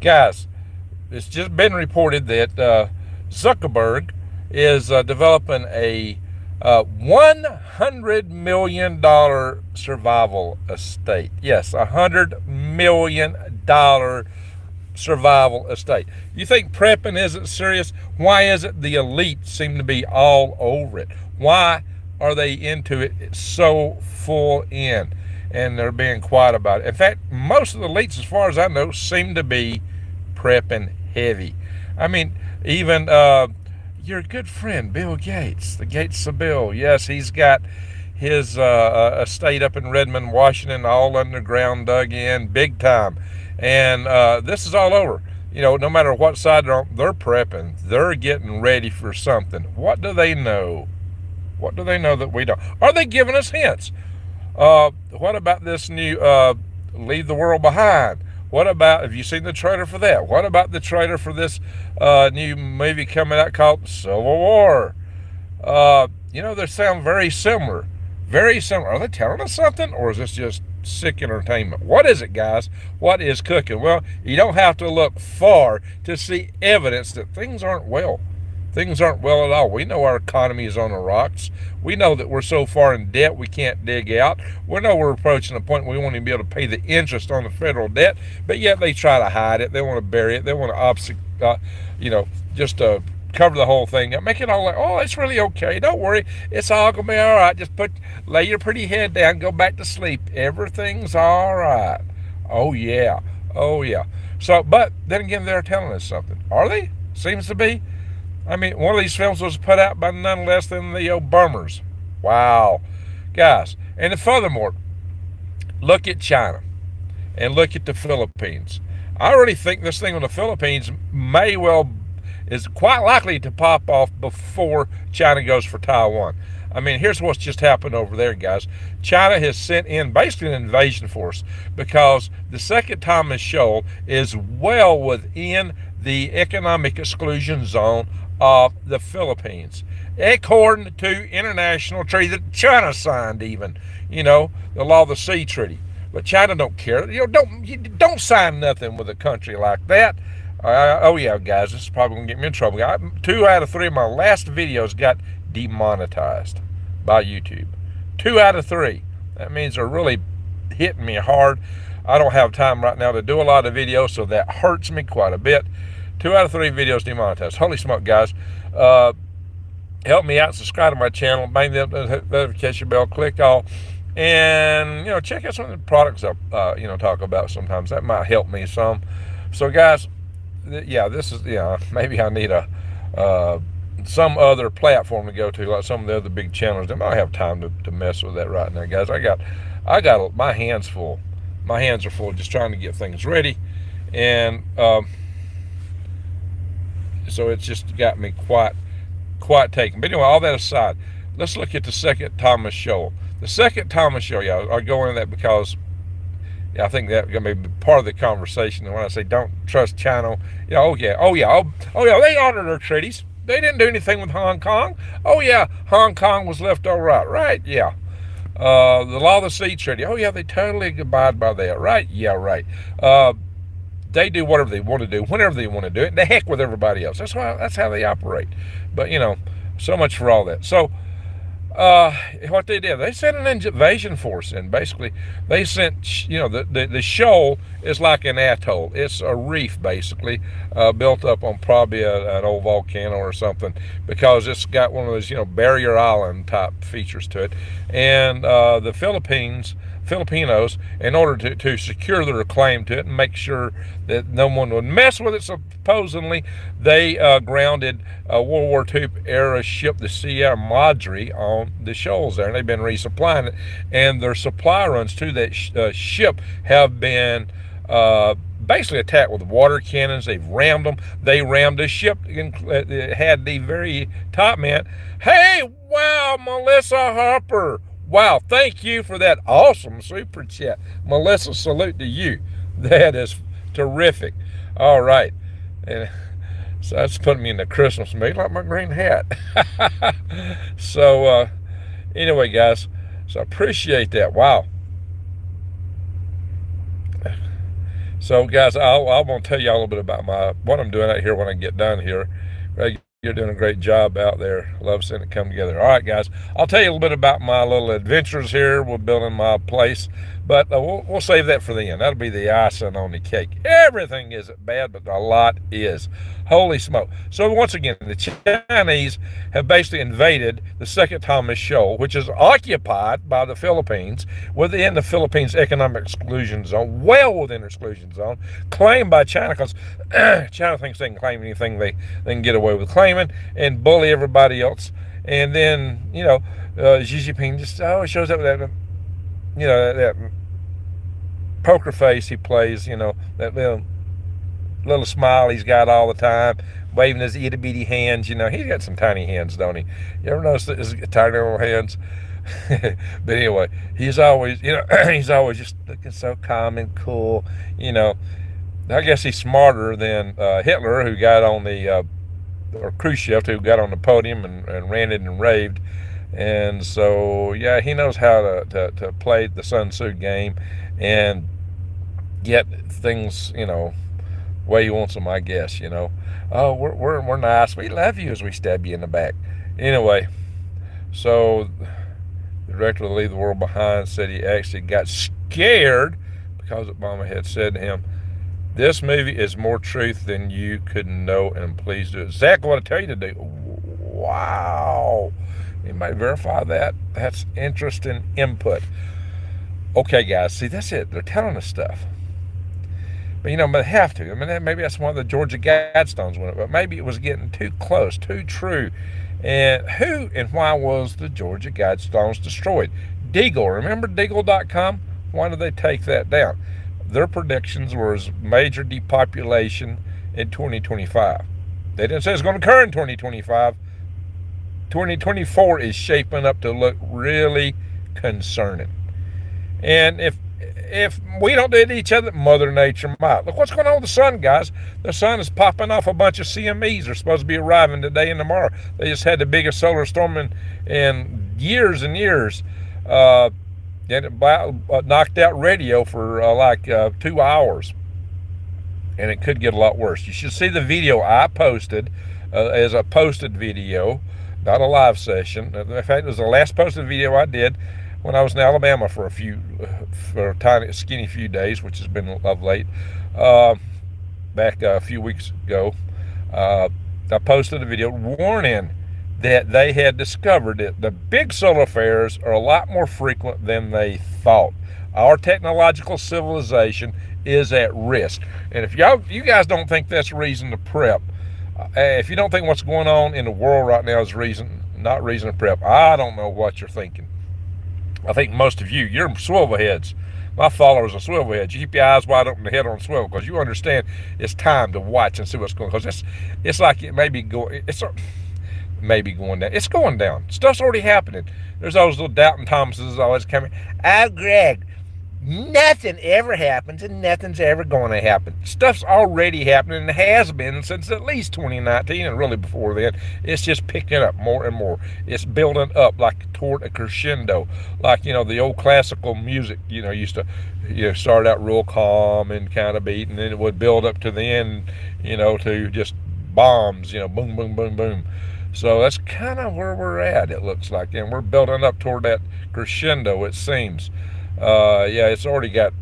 Guys, it's just been reported that Zuckerberg is developing a $100 million survival estate. Yes, $100 million survival estate. You think prepping isn't serious? Why is it the elite seem to be all over it? Why are they into it so full in? And they're being quiet about it. In fact, most of the elites, as far as I know, seem to be prepping heavy. I mean, even your good friend Bill Gates, the Gates of Bill. Yes, he's got his estate up in Redmond, Washington, all underground, dug in, big time. And this is all over. You know, no matter what side they're on, they're prepping. They're getting ready for something. What do they know? What do they know that we don't? Are they giving us hints? What about this new Leave the World Behind? What about, have you seen the trailer for that? What about the trailer for this new movie coming out called Civil War? They sound very similar. Very similar. Are they telling us something, or is this just sick entertainment? What is it, guys? What is cooking? Well, you don't have to look far to see evidence that things aren't well. Things aren't well at all. We know our economy is on the rocks. We know that we're so far in debt we can't dig out. We know we're approaching a point where we won't even be able to pay the interest on the federal debt, but yet they try to hide it. They want to bury it. They want to cover the whole thing up, make it all like, oh, it's really okay. Don't worry, it's all gonna be all right. Just lay your pretty head down, go back to sleep. Everything's all right. Oh yeah, oh yeah. So, but then again, they're telling us something. Are they? Seems to be. I mean, one of these films was put out by none less than the Obamas. Wow, guys. And furthermore, look at China and look at the Philippines. I really think this thing on the Philippines is quite likely to pop off before China goes for Taiwan. I mean, here's what's just happened over there, guys. China has sent in basically an invasion force because the Second Thomas Shoal is well within the economic exclusion zone of the Philippines, according to international treaty that China signed. Even, the Law of the Sea Treaty. But China don't care. Don't sign nothing with a country like that. Oh yeah, guys, this is probably gonna get me in trouble. 2 out of 3 of my last videos got demonetized by YouTube. 2 out of 3. That means they're really hitting me hard. I don't have time right now to do a lot of videos, so that hurts me quite a bit. 2 out of 3 videos demonetized. Holy smoke, guys. Help me out. Subscribe to my channel. Bang the notification bell. Click all. And, check out some of the products I, talk about sometimes. That might help me some. So, guys, maybe I need some other platform to go to, like some of the other big channels. They might have time to mess with that right now, guys. I got my hands full. My hands are full just trying to get things ready. And, so it's just got me quite taken. But anyway, all that aside, let's look at the Second Thomas Shoal. The Second Thomas Shoal, I go into that because I think that's going to be part of the conversation. And when I say don't trust China, they honored their treaties. They didn't do anything with Hong Kong. Oh yeah, Hong Kong was left all right, yeah. The Law of the Sea Treaty. Oh yeah, they totally abide by that, right? Yeah, right. They do whatever they want to do, whenever they want to do it. The heck with everybody else. That's how they operate. But so much for all that. So what they did, they sent an invasion force in. Basically, they sent, the shoal is like an atoll. It's a reef, basically, built up on probably an old volcano or something, because it's got one of those, barrier island type features to it. And the Filipinos, in order to secure their claim to it and make sure that no one would mess with it, supposedly, they grounded a World War II era ship, the Sierra Madre, on the shoals there, and they've been resupplying it. And their supply runs to that ship have been basically attacked with water cannons. They've rammed them. They rammed a ship that had the very top man. Hey, wow, Melissa Harper. Wow, thank you for that awesome super chat. Melissa, salute to you. That is terrific. All right. And so that's putting me in the Christmas mood, like my green hat. So, anyway, guys, so I appreciate that. Wow. So, guys, I want to tell you all a little bit about what I'm doing out here when I get done here. Greg, you're doing a great job out there. Love seeing it come together. All right, guys, I'll tell you a little bit about my little adventures here. We're building my place, but we'll save that for the end. That'll be the icing on the cake. Everything isn't bad, but a lot is. Holy smoke. So once again, the Chinese have basically invaded the Second Thomas Shoal, which is occupied by the Philippines, within the Philippines economic exclusion zone, well within exclusion zone, claimed by China, because China thinks they can claim anything they can get away with claiming and bully everybody else. And then, Xi Jinping just shows up with that, that poker face he plays, that little smile he's got all the time, waving his itty bitty hands. He's got some tiny hands, don't he? You ever notice his tiny little hands? But anyway, he's always, he's always just looking so calm and cool. I guess he's smarter than Hitler, who got on the or Khrushchev, who got on the podium and ranted and raved. And so, yeah, he knows how to play the Sun Tzu game and get things, way he wants them, I guess. Oh, we're nice. We love you, as we stab you in the back. Anyway, so the director of Leave the World Behind said he actually got scared because Obama had said to him, "This movie is more truth than you could know, and please do exactly what I tell you to do." Wow. You might verify that. That's interesting input. Okay, guys, see, that's it. They're telling us stuff. But, they have to. I mean, maybe that's why the Georgia Guidestones went up, but maybe it was getting too close, too true. And who and why was the Georgia Guidestones destroyed? Deagle. Remember Deagle.com? Why did they take that down? Their predictions were major depopulation in 2025. They didn't say it's going to occur in 2025. 2024 is shaping up to look really concerning. And if we don't do it to each other, Mother Nature might. Look what's going on with the sun, guys. The sun is popping off a bunch of CMEs. They're supposed to be arriving today and tomorrow. They just had the biggest solar storm in years and years. And it knocked out radio for 2 hours. And it could get a lot worse. You should see the video I posted as a posted video, not a live session. In fact, it was the last posted video I did when I was in Alabama for a tiny, skinny few days, which has been of late. Back a few weeks ago, I posted a video warning that they had discovered that the big solar flares are a lot more frequent than they thought. Our technological civilization is at risk. And if you guys don't think that's reason to prep, if you don't think what's going on in the world right now is not reason to prep, I don't know what you're thinking. I think most of you're swivel heads. My followers are swivel heads. You keep your eyes wide open, the head on swivel, because you understand it's time to watch and see what's going on. Because it's like it may be going, maybe going down. It's going down. Stuff's already happening. There's those little Doubting Thomases always coming. Oh, Greg, nothing ever happens and nothing's ever going to happen. Stuff's already happening and has been since at least 2019, and really before then. It's just picking up more and more. It's building up like toward a crescendo, like the old classical music. Used to start out real calm and kind of beat, and then it would build up to the end. To just bombs. Boom, boom, boom, boom. So that's kind of where we're at. It looks like, and we're building up toward that crescendo. It seems. It's already got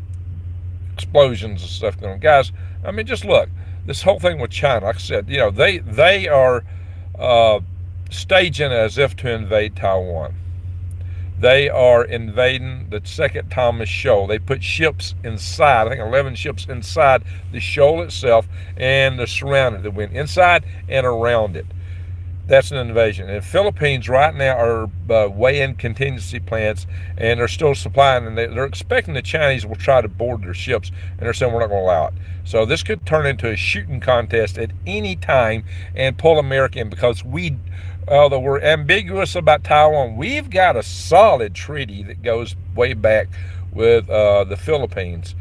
explosions and stuff going on. Guys, I mean, just look. This whole thing with China, like I said, they are staging as if to invade Taiwan. They are invading the Second Thomas Shoal. They put ships inside, I think 11 ships inside the shoal itself, and they're surrounded. They went inside and around it. That's an invasion. And the Philippines right now are weighing contingency plans, and they're still supplying, and they're expecting the Chinese will try to board their ships, and they're saying we're not going to allow it. So this could turn into a shooting contest at any time and pull America in, because although we're ambiguous about Taiwan, we've got a solid treaty that goes way back with the Philippines.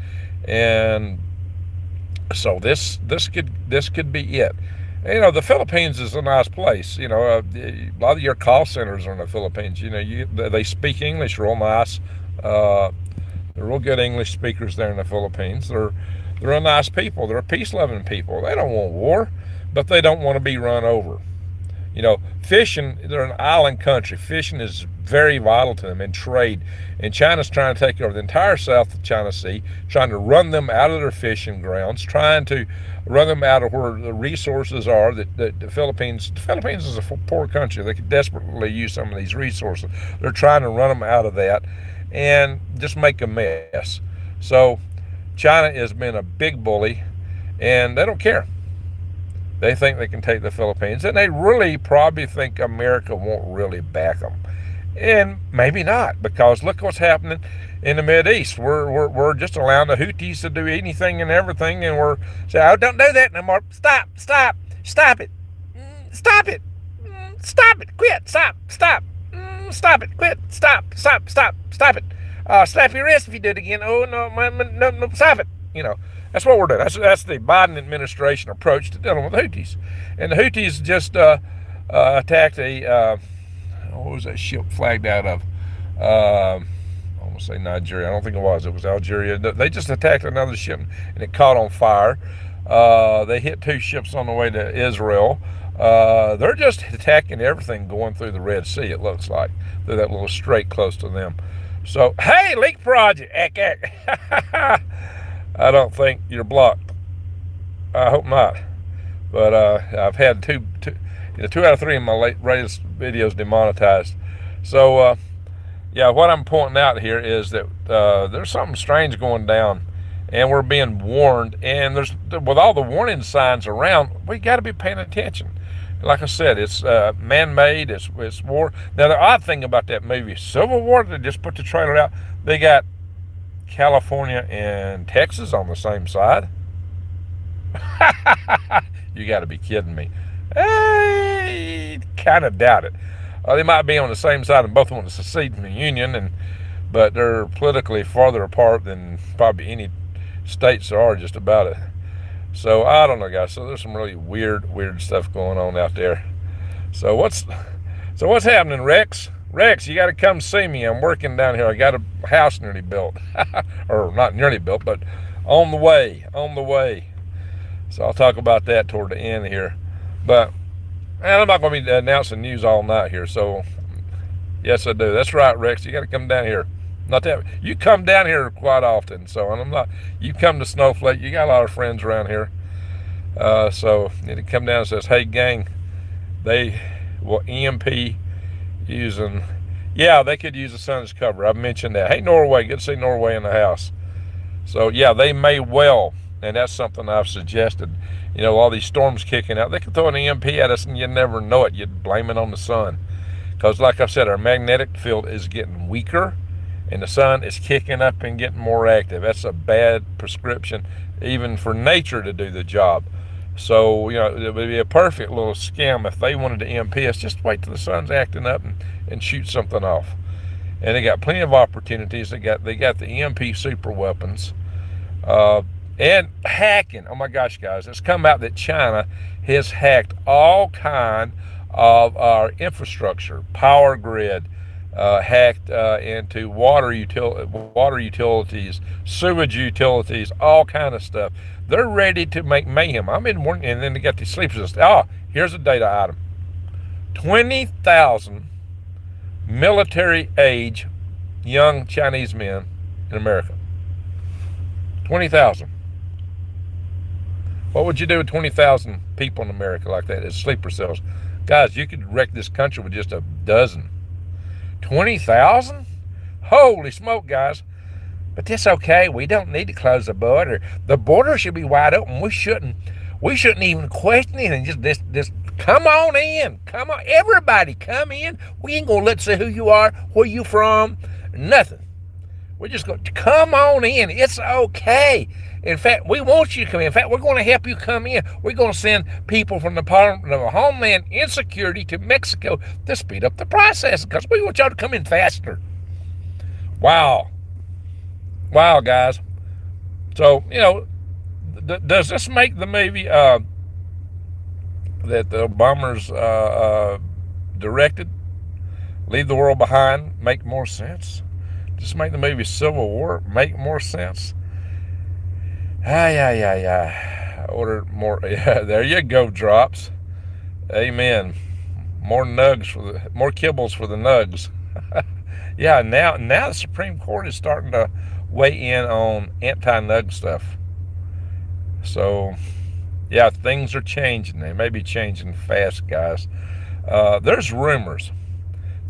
And so this could be it. The Philippines is a nice place. A lot of your call centers are in the Philippines. They speak English real nice. They're real good English speakers there in the Philippines. They're a nice people. They're a peace-loving people. They don't want war, but they don't want to be run over. You know, fishing, they're an island country. Fishing is very vital to them, and trade. And China's trying to take over the entire South China Sea, trying to run them out of their fishing grounds, trying to run them out of where the resources are. That the Philippines is a poor country. They could desperately use some of these resources. They're trying to run them out of that and just make a mess. So China has been a big bully, and they don't care. They think they can take the Philippines, and they really probably think America won't really back them. And maybe not, because look what's happening in the Mideast. We're just allowing the Houthis to do anything and everything, and we're saying, oh, don't do that no more. Stop it. Stop it. Stop it. Quit. Stop. Stop it. Quit. Stop it. Slap your wrist if you do it again. Oh, no, stop it. You know. That's what we're doing. That's the Biden administration approach to dealing with the Houthis. And the Houthis just attacked what was that ship flagged out of? I want to say Nigeria. I don't think it was. It was Algeria. They just attacked another ship, and it caught on fire. They hit 2 ships on the way to Israel. They're just attacking everything going through the Red Sea, it looks like, through that little strait close to them. So, hey, leak project. I don't think you're blocked. I hope not. But I've had two out of 3 of my latest videos demonetized. So, yeah, what I'm pointing out here is that there's something strange going down, and we're being warned. And with all the warning signs around, we got to be paying attention. Like I said, it's man-made. It's war. Now, the odd thing about that movie, Civil War, they just put the trailer out. They got California and Texas on the same side. You got to be kidding me. Hey, kind of doubt it. They might be on the same side and both want to secede from the Union, but they're politically farther apart than probably any states there are, just about it. So I don't know, guys. So there's some really weird stuff going on out there. So what's happening, Rex? Rex, you got to come see me. I'm working down here. I got a house nearly built. Or not nearly built, but on the way. So I'll talk about that toward the end here. But I'm not going to be announcing news all night here. So, yes, I do. That's right, Rex. You got to come down here. Not that you come down here quite often. So, and I'm not. You come to Snowflake. You got a lot of friends around here. So you need to come down and says, hey, gang, they will EMP using. Yeah, they could use the sun as cover. I've mentioned that. Hey, Norway, good to see Norway in the house. So, yeah, they may well, and that's something I've suggested. You know, all these storms kicking out, they could throw an EMP at us and you'd never know it. You'd blame it on the sun. Because like I said, our magnetic field is getting weaker and the sun is kicking up and getting more active. That's a bad prescription, even for nature to do the job. So, you know, it would be a perfect little scam if they wanted to EMP us. Just wait till the sun's acting up and shoot something off. And they got plenty of opportunities. They got the EMP super weapons. And hacking. Oh my gosh, guys. It's come out that China has hacked all kind of our infrastructure, power grid, hacked into water utilities, sewage utilities, all kind of stuff. They're ready to make mayhem. I'm in one, and then they got these sleepers. Here's a data item. 20,000 military age young Chinese men in America. 20,000. What would you do with 20,000 people in America like that as sleeper cells? Guys, you could wreck this country with just a dozen. 20,000? Holy smoke, guys. But that's okay. We don't need to close the border. The border should be wide open. We shouldn't even question anything. Just come on in. Come on. Everybody come in. We ain't going to let's see who you are, where you from, nothing. We're just going to come on in. It's okay. In fact, we want you to come in. In fact, we're going to help you come in. We're going to send people from the Department of Homeland Insecurity to Mexico to speed up the process because we want y'all to come in faster. Wow. Wow, guys. So, you know, does this make the movie that the Obama's directed, Leave the World Behind, make more sense? Just make the movie Civil War make more sense? Yeah. Order more. Yeah, there you go, drops. Amen. More kibbles for the nugs. Yeah, now the Supreme Court is starting to weigh in on anti-nug stuff. So yeah, things are changing. They may be changing fast, guys. There's rumors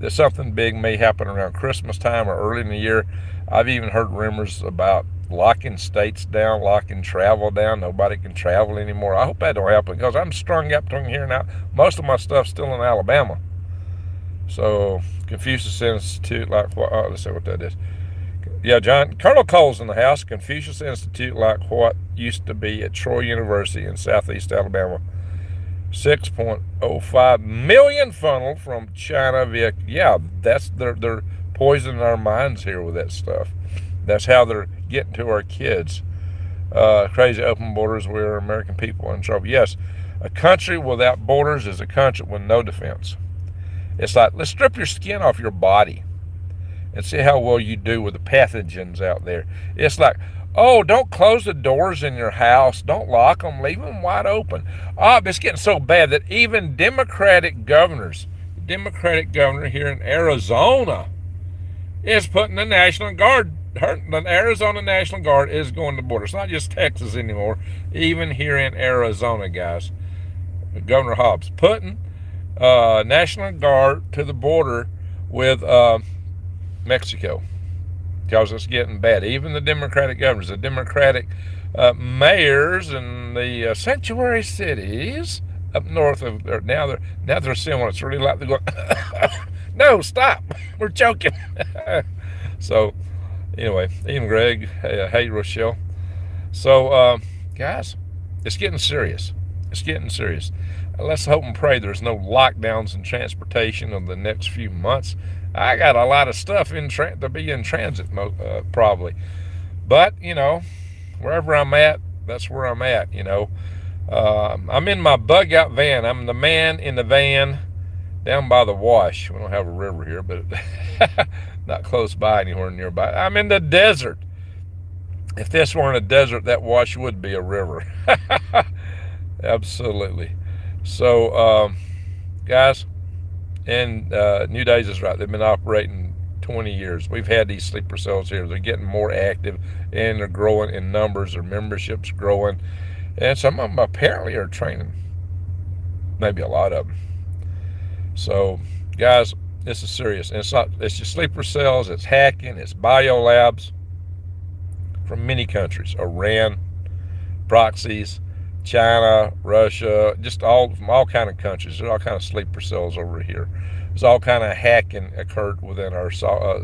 that something big may happen around Christmas time or early in the year. I've even heard rumors about locking states down, locking travel down. Nobody can travel anymore. I hope that don't happen because I'm strung up between here and now. Most of my stuff's still in Alabama. So Confucius Institute, like what? Oh, let's see what that is. Yeah, John, Colonel Cole's in the house. Confucius Institute, like what used to be at Troy University in Southeast Alabama. 6.05 million funneled from China via, yeah, they're poisoning our minds here with that stuff. That's how they're getting to our kids. Crazy open borders where American people are in trouble. Yes, a country without borders is a country with no defense. It's like, let's strip your skin off your body and see how well you do with the pathogens out there. It's like, oh, don't close the doors in your house. Don't lock them. Leave them wide open. It's getting so bad that even Democratic governor here in Arizona is putting the National Guard. The Arizona National Guard is going to the border. It's not just Texas anymore. Even here in Arizona, guys, Governor Hobbs putting National Guard to the border with Mexico because it's getting bad. Even the Democratic governors, the Democratic mayors in the sanctuary cities up north of now they're seeing what it's really like. They're going, no, stop, we're joking. So anyway, even Greg, hey Rochelle. So guys, it's getting serious. It's getting serious. Let's hope and pray there's no lockdowns in transportation in the next few months. I got a lot of stuff to be in transit, probably. But, wherever I'm at, that's where I'm at, I'm in my bug out van. I'm the man in the van down by the wash. We don't have a river here, but not close by, anywhere nearby. I'm in the desert. If this weren't a desert, that wash would be a river. Absolutely. So, guys, and New Days is right. They've been operating 20 years. We've had these sleeper cells here. They're getting more active, and they're growing in numbers. Their membership's growing. And some of them apparently are training. Maybe a lot of them. So, guys, this is serious. And it's just sleeper cells. It's hacking. It's biolabs from many countries. Iran, proxies, China, Russia, just from all kind of countries. There's all kind of sleeper cells over here. There's all kind of hacking occurred within our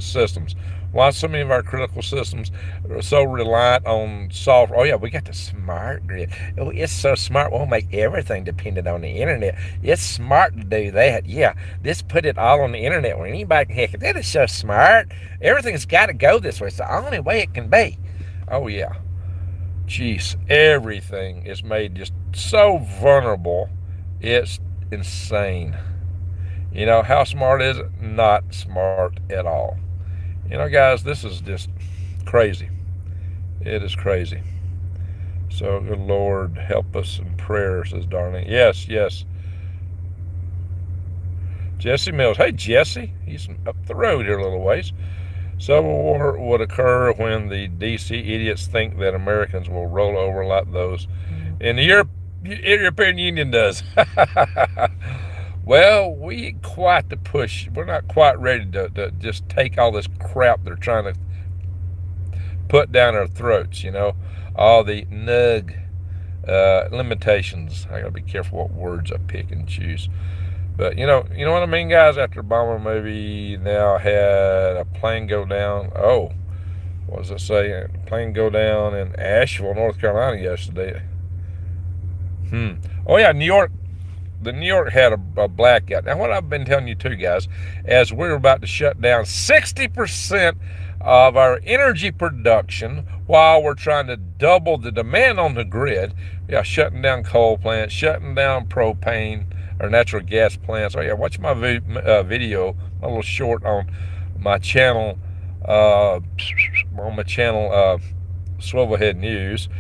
systems. Why so many of our critical systems are so reliant on software? Oh yeah, we got the smart grid. Oh, it's so smart. We'll make everything dependent on the internet. It's smart to do that. Yeah, just put it all on the internet where anybody can hack it. That is so smart. Everything's got to go this way. It's the only way it can be. Oh yeah. Jeez, everything is made just so vulnerable. It's insane. How smart is it? Not smart at all. Guys, this is just crazy. It is crazy. So, good Lord, help us in prayer, says Darlene. Yes. Jesse Mills. Hey, Jesse. He's up the road here a little ways. Civil war would occur when the D.C. idiots think that Americans will roll over like those in the European Union does. Well, we ain't quite to push. We're not quite ready to just take all this crap they're trying to put down our throats, all the nug limitations. I gotta be careful what words I pick and choose. But you know what I mean, guys. After Obama maybe now had a plane go down. Oh, what does it say? A plane go down in Asheville, North Carolina yesterday. Oh yeah, New York. The New York had a blackout. Now, what I've been telling you too, guys, as we're about to shut down 60% of our energy production while we're trying to double the demand on the grid. Yeah, shutting down coal plants, shutting down propane or natural gas plants. Oh yeah, watch my video, my little short on my channel, Swivelhead News.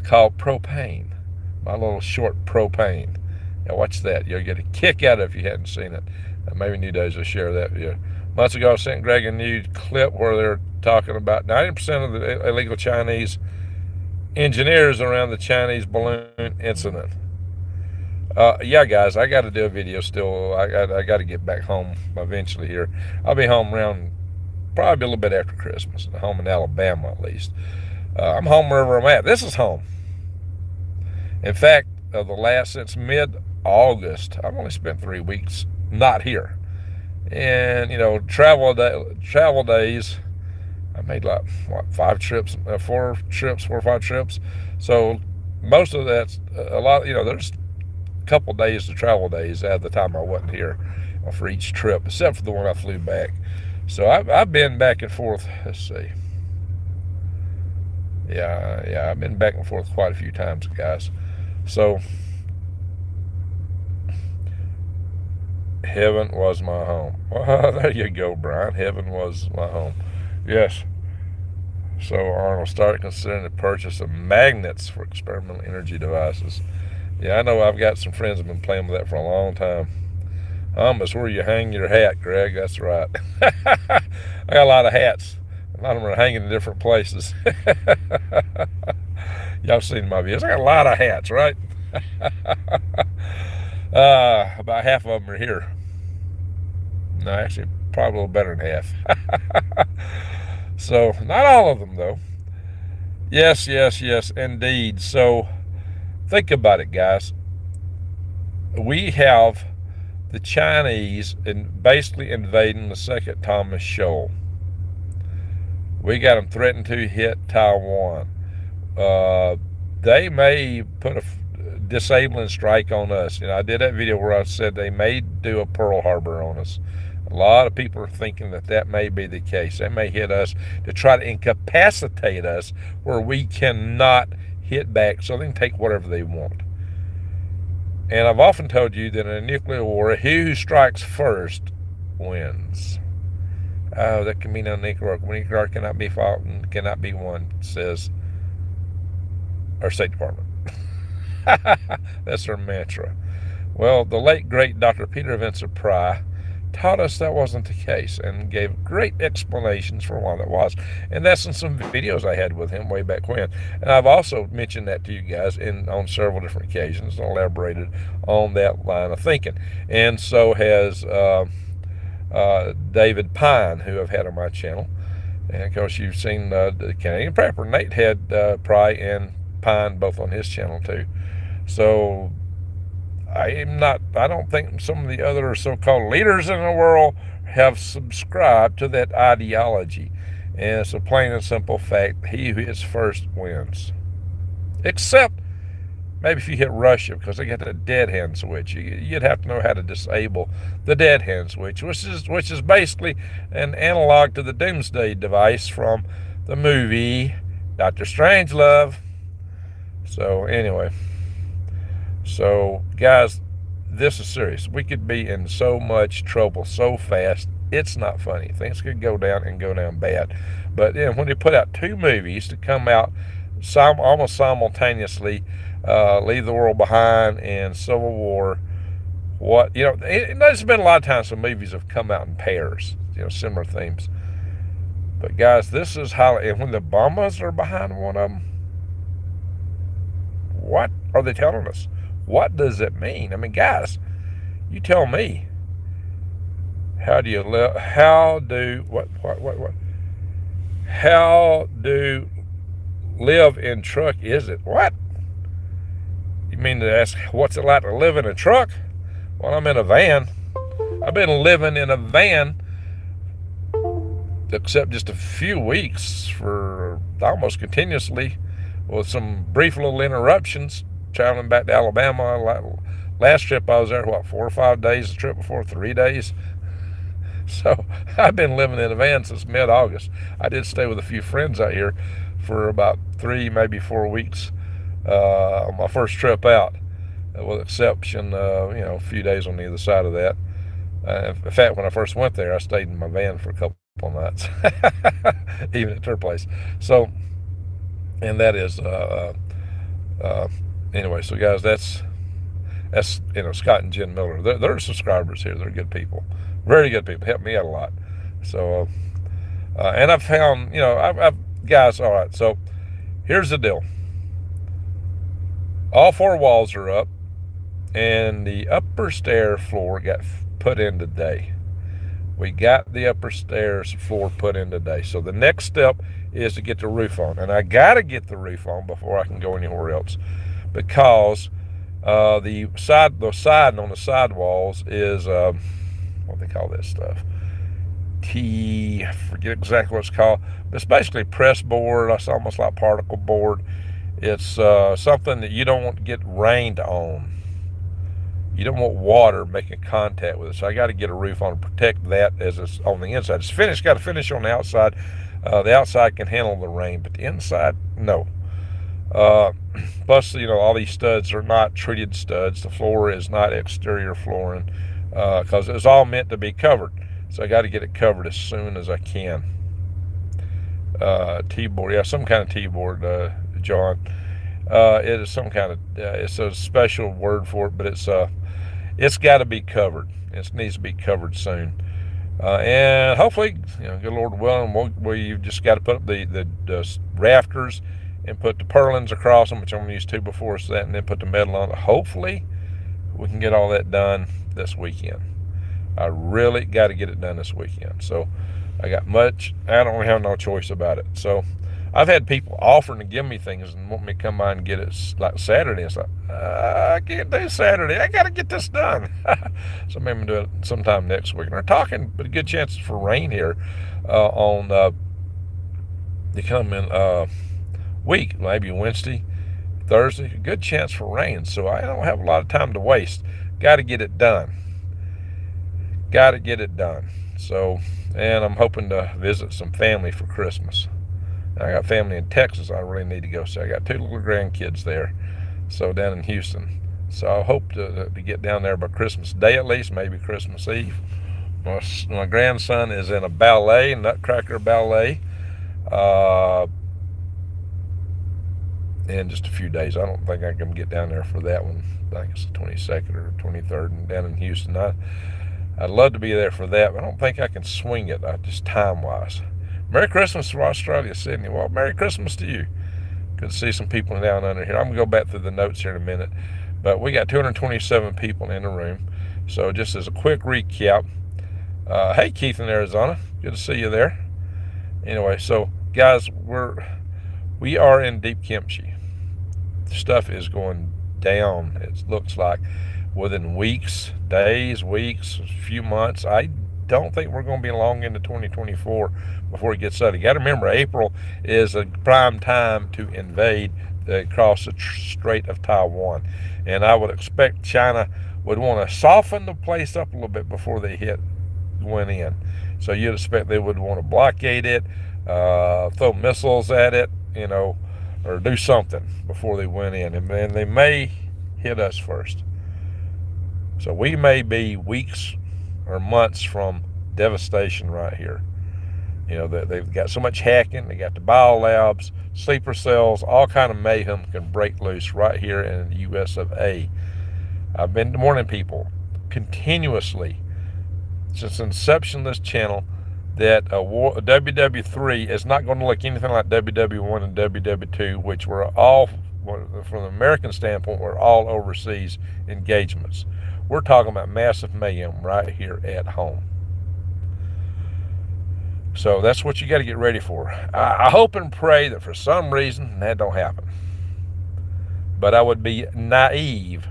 called Propane. My little short Propane. Now watch that. You'll get a kick out of it if you hadn't seen it. Maybe New Days will share that video. Months ago, I sent Greg a new clip where they're talking about 90% of the illegal Chinese engineers around the Chinese balloon incident. Yeah, guys, I got to do a video still. I got to get back home eventually here. I'll be home around probably a little bit after Christmas. Home in Alabama, at least. I'm home wherever I'm at. This is home. In fact, since mid-August, I've only spent 3 weeks not here. And, travel days, I made like, 4 or 5 trips. So most of that's a lot, there's a couple days of travel days at the time I wasn't here for each trip, except for the one I flew back. So I've been back and forth, let's see. Yeah, I've been back and forth quite a few times, guys. So, heaven was my home. Well, there you go, Brian. Heaven was my home. Yes. So Arnold started considering the purchase of magnets for experimental energy devices. Yeah, I know I've got some friends who have been playing with that for a long time. It's where you hang your hat, Greg. That's right. I got a lot of hats. A lot of them are hanging in different places. Y'all seen my videos. I got a lot of hats, right? About half of them are here. No, actually, probably a little better than half. So, not all of them, though. Yes, indeed. So, think about it, guys. We have the Chinese basically invading the second Thomas Shoal. We got them threatening to hit Taiwan. They may put a disabling strike on us. I did that video where I said they may do a Pearl Harbor on us. A lot of people are thinking that may be the case. They may hit us to try to incapacitate us where we cannot hit back so they can take whatever they want. And I've often told you that in a nuclear war, he who strikes first wins. Oh, that can mean no nuclear. Nuclear cannot be fought and cannot be won, says our State Department. That's their mantra. Well, the late, great Dr. Peter Vincent Pry taught us that wasn't the case and gave great explanations for why that was. And that's in some videos I had with him way back when. And I've also mentioned that to you guys on several different occasions and elaborated on that line of thinking. And so has David Pine, who I've had on my channel. And of course, you've seen the Canadian Prepper. Nate had Pry and Pine both on his channel too. So I don't think some of the other so-called leaders in the world have subscribed to that ideology. And it's a plain and simple fact: he who hits first wins. Except maybe if you hit Russia, because they got the dead hand switch. You'd have to know how to disable the dead hand switch, which is basically an analog to the Doomsday device from the movie Dr. Strangelove. So anyway, guys, this is serious. We could be in so much trouble so fast, it's not funny. Things could go down and go down bad. But then when they put out 2 movies to come out almost simultaneously, Leave the World Behind and Civil War, there's been a lot of times some movies have come out in pairs, similar themes. But guys, this is how, and when the Obamas are behind one of them, what are they telling us? What does it mean? I mean, guys, you tell me. How do live in truck is it? What? You mean to ask what's it like to live in a truck? Well, I'm in a van. I've been living in a van except just a few weeks for almost continuously, with some brief little interruptions, traveling back to Alabama. Last trip I was there, 4 or 5 days, the trip before 3 days. So I've been living in a van since mid-August. I did stay with a few friends out here for about 3, maybe 4 weeks on my first trip out, with exception a few days on either side of that. In fact, when I first went there, I stayed in my van for a couple of nights, even at her place. So, and that is Uh, anyway, so guys, that's Scott and Jen Miller. They're subscribers here. They're good people, very good people. Help me out a lot. So and I've found, I've guys. All right, so here's the deal. All 4 walls are up, and the upper stair floor got put in today. We got the upper stairs floor put in today. So the next step is to get the roof on, and I got to get the roof on before I can go anywhere else, because the siding on the side walls is what they call this stuff. I forget exactly what it's called. But it's basically press board. It's almost like particle board. It's something that you don't want to get rained on. You don't want water making contact with it. So I got to get a roof on to protect that as it's on the inside. It's finished. Got to finish on the outside. The outside can handle the rain, but the inside, no. Plus, all these studs are not treated studs. The floor is not exterior flooring because it's all meant to be covered. So I got to get it covered as soon as I can. T-board, yeah, some kind of T-board, John. It is some kind of, it's a special word for it, but it's got to be covered. It needs to be covered soon. And hopefully, good Lord willing, we've just got to put up the rafters and put the purlins across them, which I'm going to use 2 before that, and then put the metal on it. Hopefully, we can get all that done this weekend. I really got to get it done this weekend. So I don't have no choice about it. So I've had people offering to give me things and want me to come by and get it like Saturday. It's like, I can't do Saturday. I got to get this done. So maybe I'm going to do it sometime next week. And we're talking, but a good chance for rain here on the coming week, maybe Wednesday, Thursday. A good chance for rain. So I don't have a lot of time to waste. Got to get it done. So, and I'm hoping to visit some family for Christmas. I got family in Texas I really need to go see. I got 2 little grandkids there, so down in Houston. So I hope to get down there by Christmas Day at least, maybe Christmas Eve. My grandson is in a ballet, Nutcracker Ballet, in just a few days. I don't think I can get down there for that one. I think it's the 22nd or 23rd and down in Houston. I'd love to be there for that, but I don't think I can swing it, just time-wise. Merry Christmas from Australia, Sydney. Well, Merry Christmas to you. Good to see some people down under here. I'm going to go back through the notes here in a minute. But we got 227 people in the room. So just as a quick recap, hey, Keith in Arizona. Good to see you there. Anyway, so guys, we are in Deep Kimchi. Stuff is going down, it looks like, within weeks, days, weeks, a few months. I don't think we're going to be long into 2024 before it gets ugly. You got to remember, April is a prime time to invade across the Strait of Taiwan, and I would expect China would want to soften the place up a little bit before they went in. So you'd expect they would want to blockade it, throw missiles at it, or do something before they went in, and then they may hit us first. So we may be weeks or months from devastation right here. They've got so much hacking. They got the biolabs, sleeper cells, all kind of mayhem can break loose right here in the U.S. of A. I've been warning people continuously since the inception of this channel that WW3 is not going to look anything like WW1 and WW2, which were all, from the American standpoint, were all overseas engagements. We're talking about massive mayhem right here at home. So that's what you got to get ready for. I hope and pray that for some reason that don't happen. But I would be naive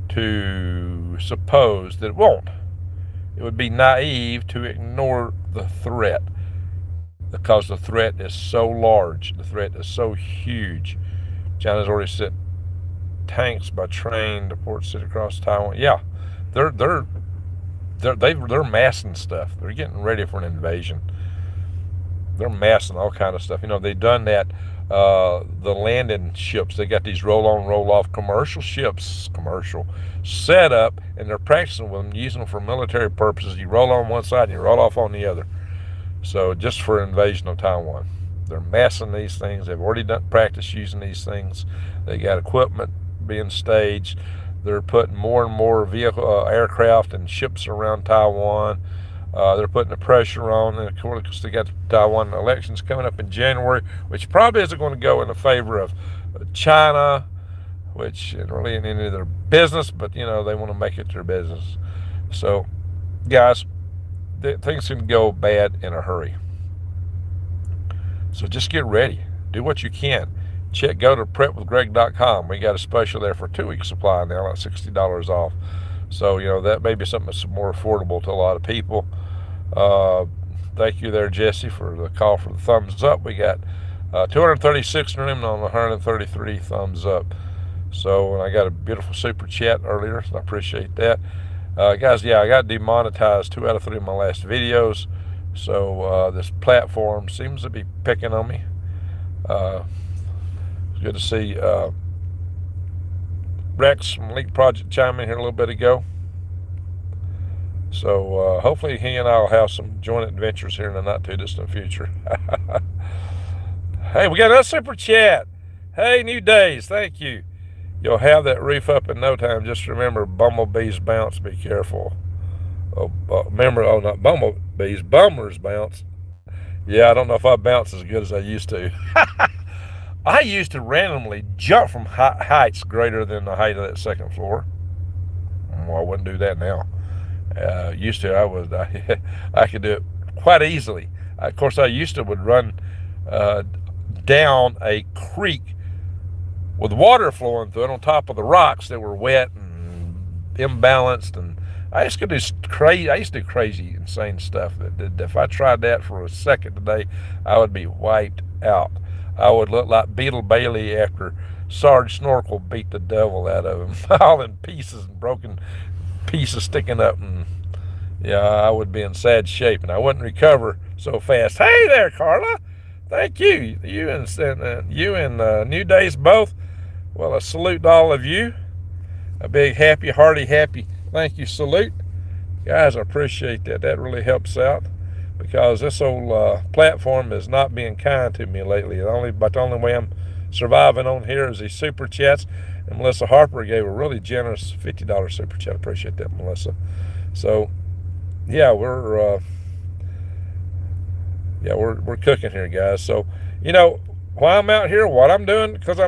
to suppose that it won't. It would be naive to ignore the threat, because the threat is so large. The threat is so huge. China's already sent tanks by train to Port City across Taiwan. Yeah, they're massing stuff. They're getting ready for an invasion. They're massing all kind of stuff. They've done that. The landing ships, they got these roll-on, roll-off commercial ships, set up, and they're practicing with them, using them for military purposes. You roll on one side and you roll off on the other. So just for invasion of Taiwan. They're massing these things. They've already done practice using these things. They got equipment being staged. They're putting more and more aircraft and ships around Taiwan. They're putting the pressure on, and of course they got the Taiwan elections coming up in January, which probably isn't going to go in the favor of China, which isn't really in any of their business, but they want to make it their business. So, guys, things can go bad in a hurry. So just get ready. Do what you can. Go to prepwithgreg.com. We got a special there for 2 weeks supply now, like $60 off. So, that may be something that's more affordable to a lot of people. Thank you there, Jesse, for the call for the thumbs up. We got 236 in room on 133 thumbs up. So, and I got a beautiful super chat earlier, so I appreciate that. Guys, I got demonetized 2 out of 3 of my last videos. So this platform seems to be picking on me. It's good to see Rex from Leak Project chime in here a little bit ago. So hopefully he and I will have some joint adventures here in the not too distant future. Hey, we got another super chat. Hey, New Days, thank you. You'll have that reef up in no time. Just remember, bumblebees bounce. Be careful. Not bumblebees, bummers bounce. Yeah, I don't know if I bounce as good as I used to. I used to randomly jump from heights greater than the height of that second floor. Well, I wouldn't do that now. Used to, I could do it quite easily. Of course, I used to would run down a creek with water flowing through it on top of the rocks that were wet and imbalanced, and I used to do crazy, insane stuff. That if I tried that for a second today, I would be wiped out. I would look like Beetle Bailey after Sarge Snorkel beat the devil out of him, all in pieces and broken pieces sticking up, and I would be in sad shape, and I wouldn't recover so fast. Hey there, Carla. Thank you. You and New Days both. Well, a salute to all of you. A big happy thank you salute. Guys, I appreciate that. That really helps out, because this old platform is not being kind to me lately. The only way I'm surviving on here is these super chats. And Melissa Harper gave a really generous $50 super chat. I appreciate that, Melissa. So, we're cooking here, guys. So, why I'm out here, what I'm doing, because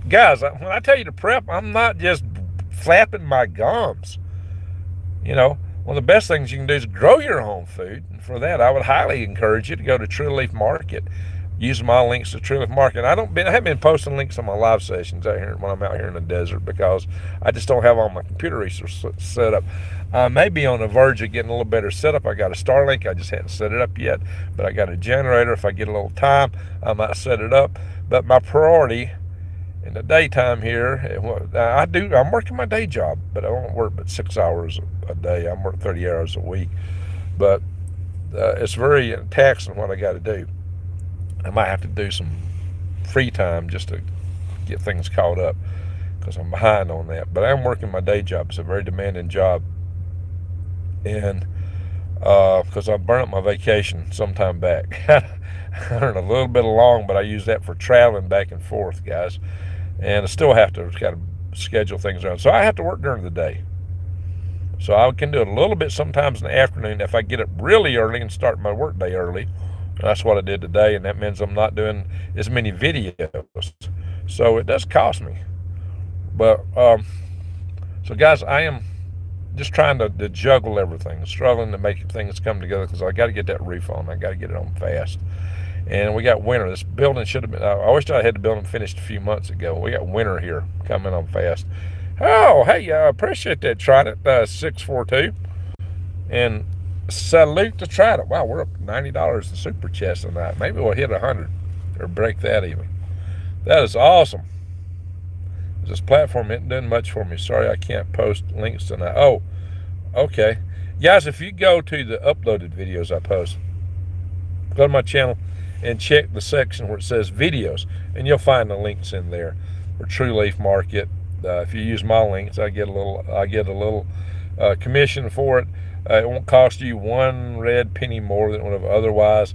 guys, when I tell you to prep, I'm not just flapping my gums. One of the best things you can do is grow your own food. And for that, I would highly encourage you to go to True Leaf Market. Use my links to True Leaf Market. I haven't been posting links on my live sessions out here when I'm out here in the desert, because I just don't have all my computer resources set up. I may be on the verge of getting a little better setup. I got a Starlink. I just hadn't set it up yet, but I got a generator. If I get a little time, I might set it up. But my priority in the daytime here, I'm working my day job, but I don't work but 6 hours a day. I work 30 hours a week, but it's very taxing what I got to do. I might have to do some free time just to get things caught up, because I'm behind on that. But I'm working my day job. It's a very demanding job, and because I burned up my vacation sometime back. I earned a little bit along, but I use that for traveling back and forth, guys. And I still have to kind of schedule things around. So I have to work during the day. So I can do it a little bit sometimes in the afternoon if I get up really early and start my work day early. That's what I did today, and that means I'm not doing as many videos. So it does cost me. But, so guys, I am just trying to juggle everything, struggling to make things come together, because I got to get that roof on. I got to get it on fast. And we got winter. This building should have been, I wish I had the building finished a few months ago. We got winter here coming on fast. Oh, hey, I appreciate that, Trident 642. And salute to Trident. Wow, we're up $90 in super chats tonight. Maybe we'll hit 100 or break that even. That is awesome. This platform isn't doing much for me. Sorry, I can't post links tonight. Oh, okay. Guys, if you go to the uploaded videos I post, go to my channel and check the section where it says videos, and you'll find the links in there for True Leaf Market. If you use my links, I get a little commission for it. It won't cost you one red penny more than it would have otherwise.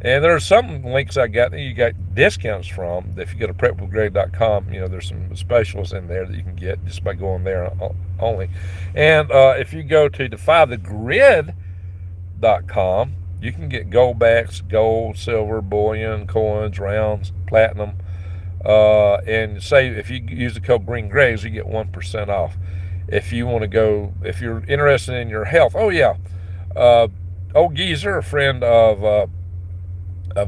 And there are some links I got that you got discounts from. If you go to prepwithgreg.com, there's some specials in there that you can get just by going there only. And if you go to defythegrid.com, you can get gold backs, gold, silver, bullion, coins, rounds, platinum. And say if you use the code Green Gregs, you get 1% off. If you want to go, if you're interested in your health, old Geezer, a friend of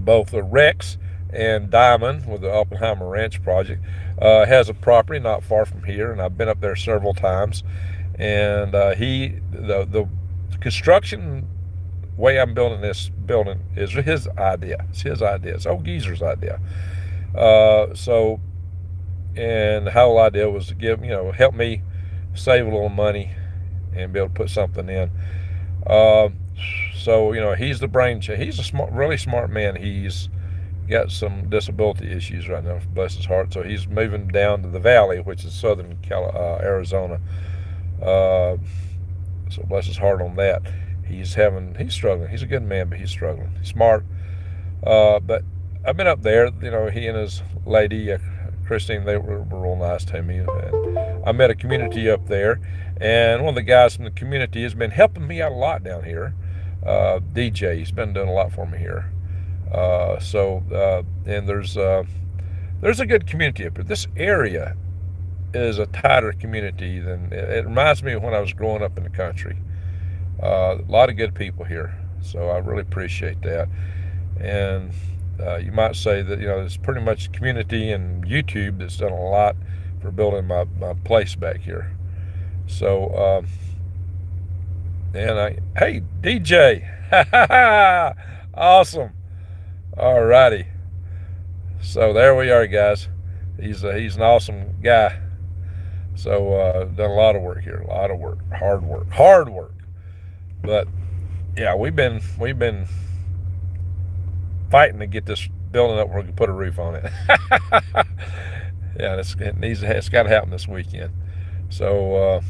both the Rex and Diamond with the Oppenheimer Ranch project, has a property not far from here, and I've been up there several times. And the construction way I'm building this building is his idea. It's his idea. It's old Geezer's idea. And the whole idea was to help me save a little money and be able to put something in. He's the brain. He's a really smart man. He's got some disability issues right now, bless his heart. So he's moving down to the valley, which is southern Arizona. So bless his heart on that. He's struggling. He's a good man, but he's struggling. He's smart. But I've been up there. He and his lady, Christine, they were real nice to me. And I met a community up there, and one of the guys from the community has been helping me out a lot down here. DJ, he's been doing a lot for me here. And there's a good community up here. This area is a tighter community than it reminds me of when I was growing up in the country. A lot of good people here, so I really appreciate that. And you might say that it's pretty much community and YouTube that's done a lot for building my place back here. So hey DJ, awesome. All righty. So there we are, guys. He's an awesome guy. So done a lot of work here, a lot of work, hard work. But yeah, we've been fighting to get this building up where we can put a roof on it. Yeah, it's got to happen this weekend. So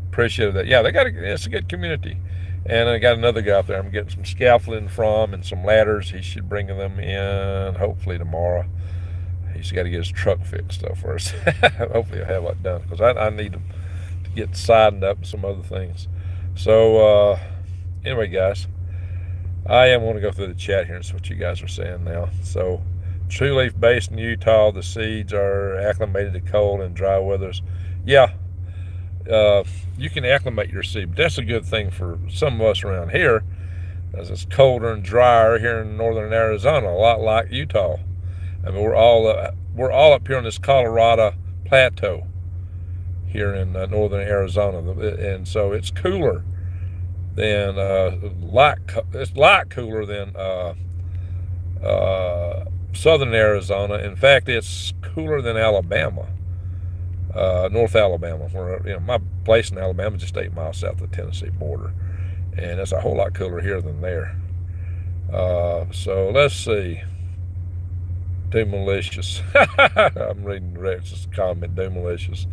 appreciate that. Yeah, it's a good community. And I got another guy out there I'm getting some scaffolding from and some ladders. He should bring them in hopefully tomorrow. He's got to get his truck fixed though first. Hopefully I'll have that done because I need to get siding up and some other things. So anyway, guys, I am going to go through the chat here and see what you guys are saying now. So true leaf based in Utah, the seeds are acclimated to cold and dry weathers. Yeah. You can acclimate your seed, but that's a good thing for some of us around here, as it's colder and drier here in northern Arizona, a lot like Utah. I mean, we're all up here on this Colorado plateau here in northern Arizona, and so it's cooler than it's a lot cooler than southern Arizona. In fact, it's cooler than Alabama. North Alabama, where my place in Alabama is just 8 miles south of the Tennessee border, and it's a whole lot cooler here than there. So let's see. Do malicious. I'm reading Rex's comment. Do malicious.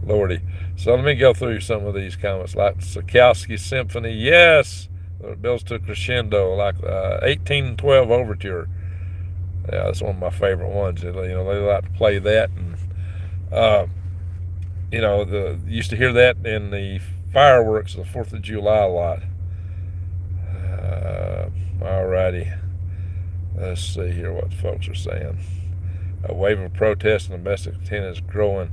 Lordy. So let me go through some of these comments. Like Sikowski Symphony, yes, it builds to a crescendo, like 1812 Overture. Yeah, that's one of my favorite ones. They like to play that, and used to hear that in the fireworks of the 4th of July a lot. Alrighty. Let's see here what folks are saying. A wave of protest and domestic intent is growing.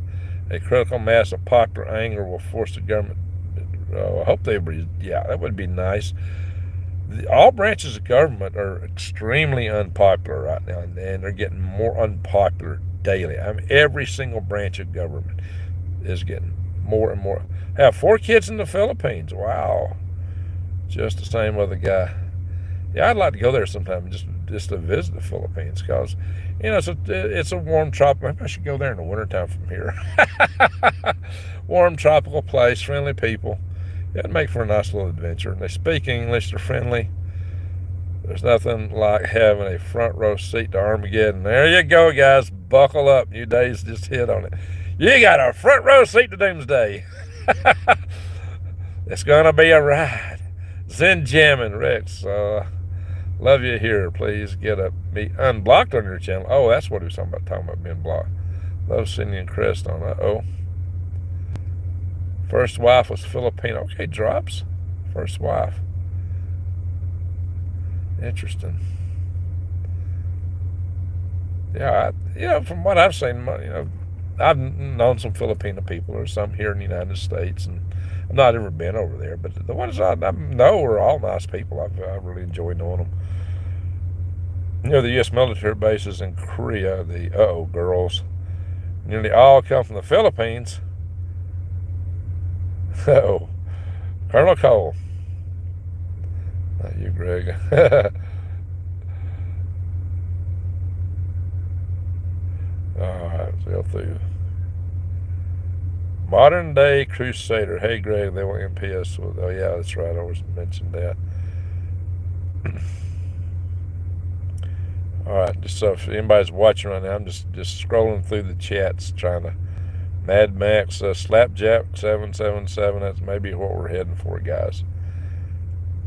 A critical mass of popular anger will force the government. I hope that would be nice. All branches of government are extremely unpopular right now, and they're getting more unpopular daily. I mean, every single branch of government is getting more and more. I have 4 kids in the Philippines. Wow. Just the same other guy. Yeah, I'd like to go there sometime just to visit the Philippines because, it's a warm tropical. Maybe I should go there in the wintertime from here. Warm tropical place, friendly people. It'd make for a nice little adventure. And they speak English. They're friendly. There's nothing like having a front row seat to Armageddon. There you go, guys. Buckle up. New Day's just hit on it. You got a front row seat to Doomsday. It's going to be a ride. Zen Jam and Rex. Love you here. Please get me unblocked on your channel. Oh, that's what he was talking about being blocked. Love Cindy and Crest on uh-oh. First wife was Filipino. Okay, drops. First wife. Interesting. Yeah, from what I've seen, I've known some Filipino people or some here in the United States, and I've not ever been over there. But the ones I know are all nice people. I really enjoy knowing them. The U.S. military bases in Korea, the girls, nearly all come from the Philippines. Oh, Colonel Cole. Not you, Greg. Alright, let's go through. Modern day Crusader. Hey, Greg, they want MPS. Oh, yeah, that's right. I always mentioned that. Alright, just so if anybody's watching right now, I'm just scrolling through the chats trying to. Mad Max, Slapjack 777. That's maybe what we're heading for, guys.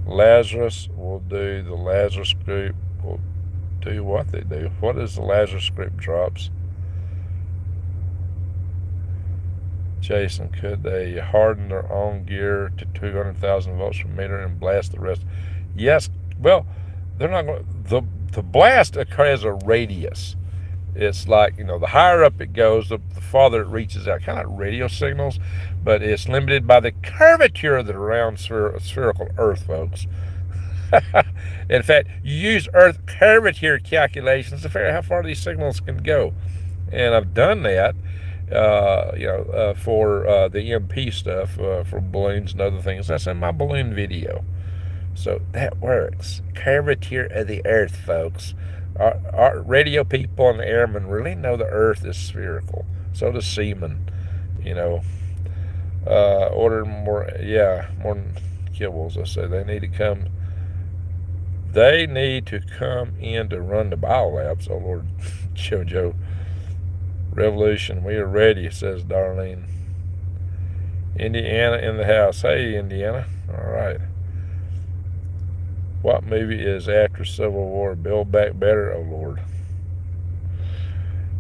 Lazarus will do the Lazarus group. Will do what they do. What is the Lazarus group drops? Jason, could they harden their own gear to 200,000 volts per meter and blast the rest? Yes. Well, they're not going. The blast occurs a radius. It's like, the higher up it goes, the farther it reaches out, kind of like radio signals, but it's limited by the curvature of the round spherical Earth, folks. In fact, you use Earth curvature calculations to figure out how far these signals can go. And I've done that, for the EMP stuff, for balloons and other things. That's in my balloon video. So that works. Curvature of the Earth, folks. Our radio people and the airmen really know the Earth is spherical. So does seamen. Order more kibbles. I say they need to come. They need to come in to run the biolabs. Oh Lord, JoJo. Revolution, we are ready, says Darlene. Indiana in the house. Hey, Indiana. All right. What movie is after Civil War? Build Back Better? Oh, Lord.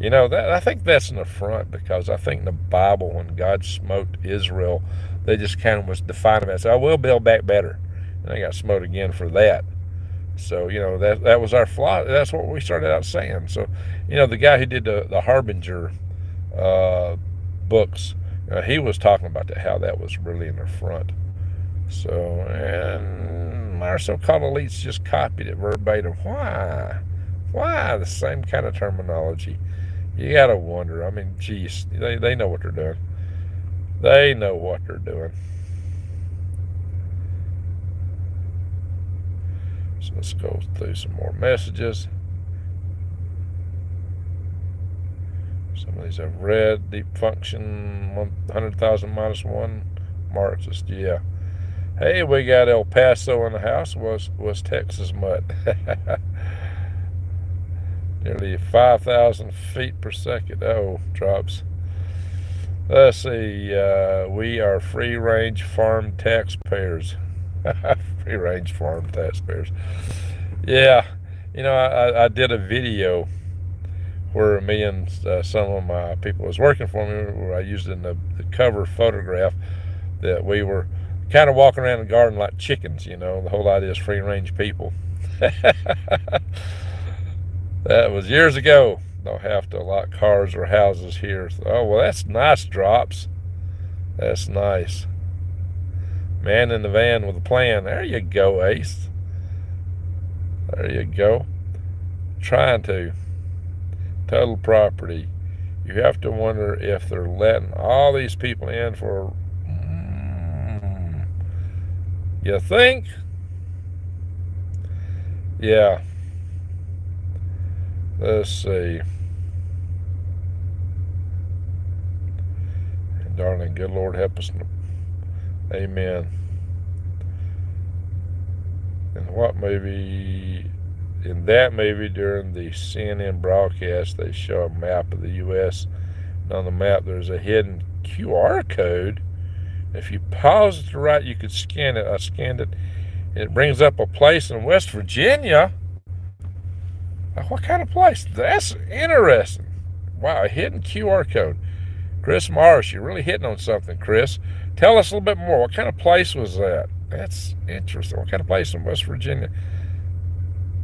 I think that's an affront, because I think in the Bible, when God smote Israel, they just kind of was defining that. So I will build back better. And they got smote again for that. So, that was our flaw. That's what we started out saying. So, the guy who did the Harbinger books, he was talking about that, how that was really an affront. So, and our so-called elites just copied it verbatim. Why? Why the same kind of terminology? You gotta wonder. I mean, geez, they know what they're doing. They know what they're doing. So let's go through some more messages. Some of these I've read. Deep function 100,000 minus one. Marxist, yeah. Hey, we got El Paso in the house. Was Texas mud? Nearly 5,000 feet per second. Oh, drops. Let's see. We are free-range farm taxpayers. Free-range farm taxpayers. Yeah. I did a video where me and some of my people was working for me, where I used in the cover photograph that we were kind of walking around the garden like chickens. The whole idea is free-range people. That was years ago. Don't have to lock cars or houses here. So, oh, well, that's nice, drops. That's nice. Man in the van with a plan. There you go, Ace. There you go. Trying to. Total property. You have to wonder if they're letting all these people in for... You think? Yeah. Let's see. Darling, good Lord help us. Amen. And what movie? In that movie, during the CNN broadcast, they show a map of the U.S. And on the map, there's a hidden QR code. If you pause it to the right, you could scan it. I scanned it. It brings up a place in West Virginia. What kind of place? That's interesting. Wow, a hidden QR code. Chris Morris, you're really hitting on something, Chris. Tell us a little bit more. What kind of place was that? That's interesting. What kind of place in West Virginia?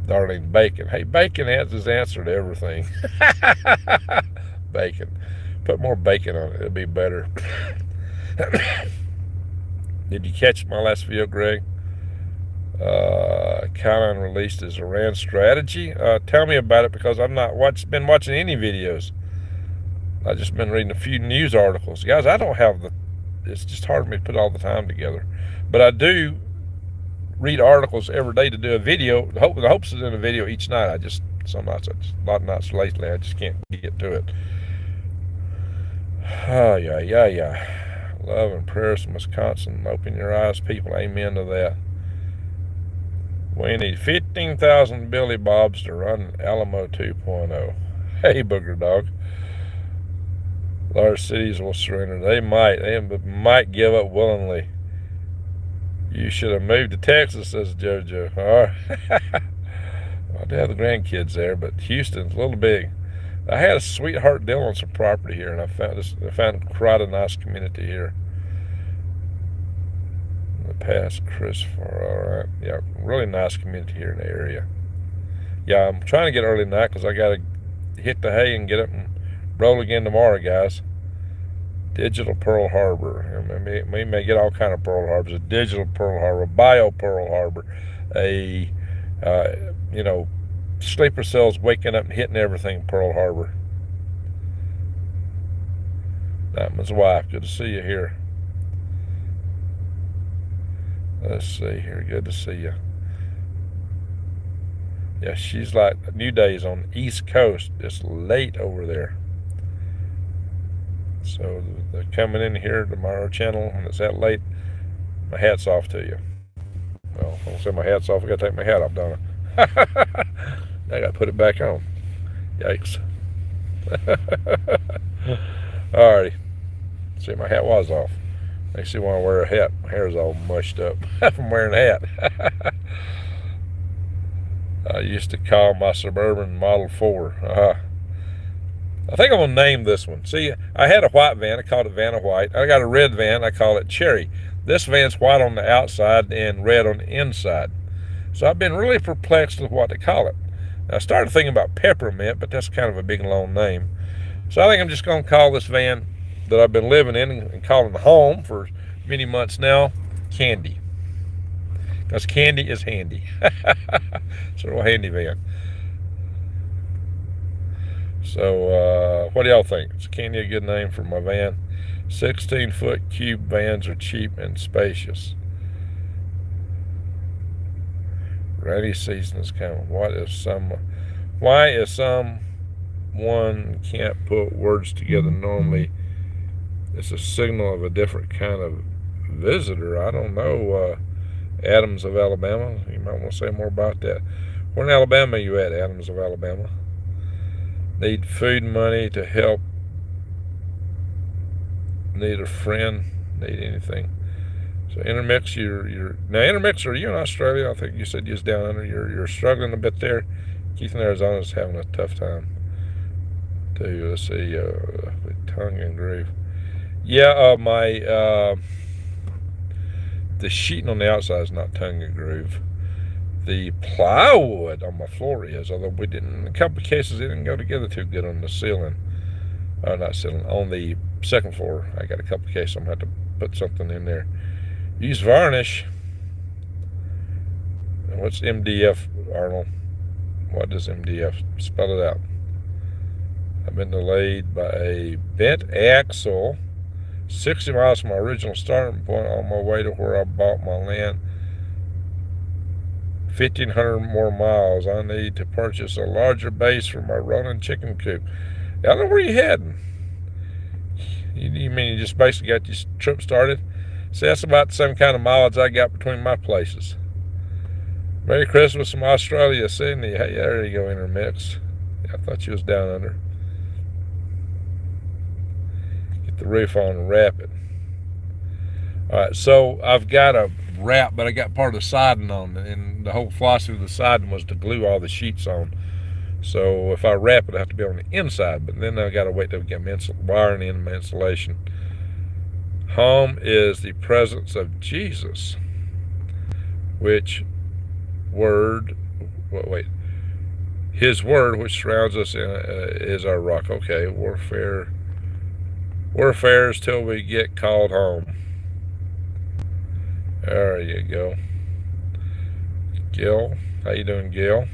Darlene Bacon. Hey, Bacon has his answer to everything. Bacon. Put more bacon on it. It'll be better. Did you catch my last video, Greg? Kylan released his Iran strategy. Tell me about it, because I've not been watching any videos. I've just been reading a few news articles. Guys, I don't have it's just hard for me to put all the time together. But I do read articles every day to do a video. The hopes is in a video each night. Some nights, a lot of nights lately, I just can't get to it. Oh, yeah. Love and prayers from Wisconsin. Open your eyes, people. Amen to that. We need 15,000 Billy Bobs to run Alamo 2.0. Hey, Booger Dog. Large cities will surrender. They might give up willingly. You should have moved to Texas, says JoJo. All right. I do have the grandkids there, but Houston's a little big. I had a sweetheart deal on some property here, and I found quite a nice community here. In the past, Christopher, all right. Yeah, really nice community here in the area. Yeah, I'm trying to get early tonight because I got to hit the hay and get up and roll again tomorrow, guys. Digital Pearl Harbor. We may get all kind of Pearl Harbors. A digital Pearl Harbor, bio Pearl Harbor, a sleeper cells waking up and hitting everything Pearl Harbor. Diamond's wife, good to see you here. Let's see here, good to see you. Yeah, she's like New Day's on the East Coast. It's late over there. So they're coming in here to my channel, and it's that late. My hat's off to you. Well, I don't say my hat's off. I got to take my hat off, don't I? I got to put it back on. Yikes. Alrighty. See, my hat was off. Makes you want to wear a hat. My hair's all mushed up from wearing a hat. I used to call my Suburban Model 4. I think I'm going to name this one. See, I had a white van. I called it Vanna White. I got a red van. I call it Cherry. This van's white on the outside and red on the inside. So I've been really perplexed with what to call it. Now, I started thinking about Peppermint, but that's kind of a big, long name. So I think I'm just going to call this van that I've been living in and calling home for many months now, Candy. Because candy is handy. It's a real handy van. So, what do y'all think? Is Candy a good name for my van? 16-foot cube vans are cheap and spacious. Rainy season is coming. Why is someone can't put words together normally? It's a signal of a different kind of visitor. I don't know. Adams of Alabama. You might want to say more about that. Where in Alabama are you at, Adams of Alabama? Need food money to help. Need a friend. Need anything. So Intermix, now Intermix, are you in Australia? I think you said you was down under. You're struggling a bit there. Keith in Arizona is having a tough time too. Let's see, with tongue and groove. Yeah, the sheeting on the outside is not tongue and groove. The plywood on my floor is, although in a couple of cases, it didn't go together too good on the ceiling. Not ceiling, on the second floor. I got a couple of cases, I'm going to have to put something in there. Use varnish. And what's MDF, Arnold? What does MDF? Spell it out. I've been delayed by a bent axle 60 miles from my original starting point on my way to where I bought my land. 1,500 more miles. I need to purchase a larger base for my rolling chicken coop. I don't know where you're heading. You mean you just basically got your trip started? See, that's about the same kind of mileage I got between my places. Merry Christmas from Australia, Sydney. Hey, there you go, Intermix. I thought you was down under. Get the roof on and wrap it. All right, so I've got a wrap, but I got part of the siding on, and the whole philosophy of the siding was to glue all the sheets on. So if I wrap it, I have to be on the inside. But then I got to wait till we get my wiring in my insulation. Home is the presence of Jesus, which word, wait, his word which surrounds us is our rock. Okay, warfare is till we get called home. There you go. Gil, how you doing, Gil?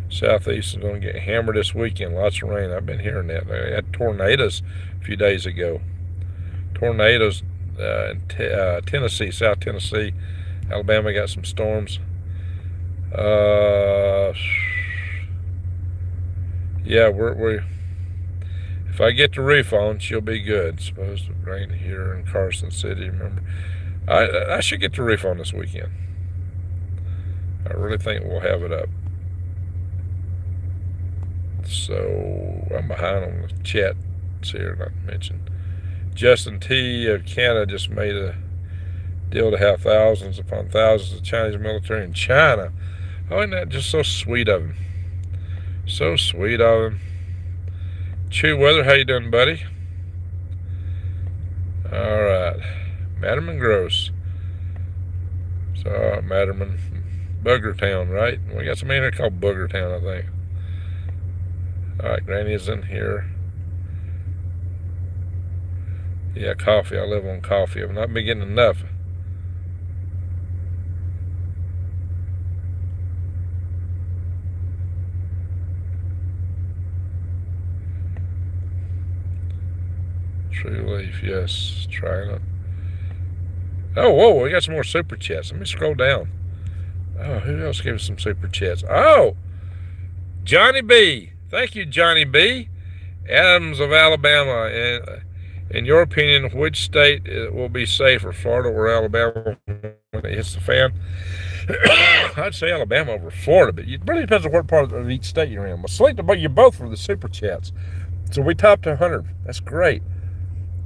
Southeast is going to get hammered this weekend. Lots of rain. I've been hearing that. They had tornadoes a few days ago. Tornadoes in Tennessee, South Tennessee, Alabama got some storms. Yeah, we if I get the refund, she'll be good. It's supposed to rain here in Carson City. Remember, I should get the refund this weekend. I really think we'll have it up. So I'm behind on the chats here, not to mention. Justin T. of Canada just made a deal to have thousands upon thousands of Chinese military in China. Oh, isn't that just so sweet of him? So sweet of him. Chew Weather, how you doing, buddy? All right. Matterman Gross. So, Matterman. Booger Town, right? We got some in here called Booger Town, I think. All right, Granny is in here. Yeah, coffee. I live on coffee. I've not been getting enough. True Leaf, yes. Trying it. Oh, whoa, we got some more super chats. Let me scroll down. Oh, who else gave us some super chats? Oh, Johnny B. Thank you, Johnny B. Adams of Alabama. In your opinion, which state will be safer, Florida or Alabama when it hits the fan? I'd say Alabama over Florida, but it really depends on what part of each state you're in. Well, select you both for the super chats. So we topped 100. That's great.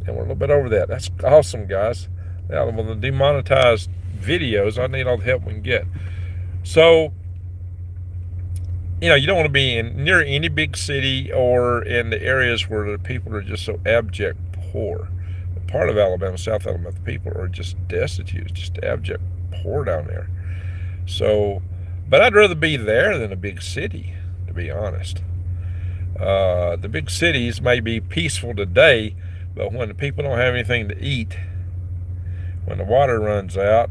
And we're a little bit over that. That's awesome, guys. Now, with the demonetized videos, I need all the help we can get. So, you don't want to be near any big city or in the areas where the people are just so abject poor. Part of Alabama, South Alabama, the people are just destitute, just abject poor down there. So, but I'd rather be there than a big city, to be honest. The big cities may be peaceful today, but when the people don't have anything to eat, when the water runs out,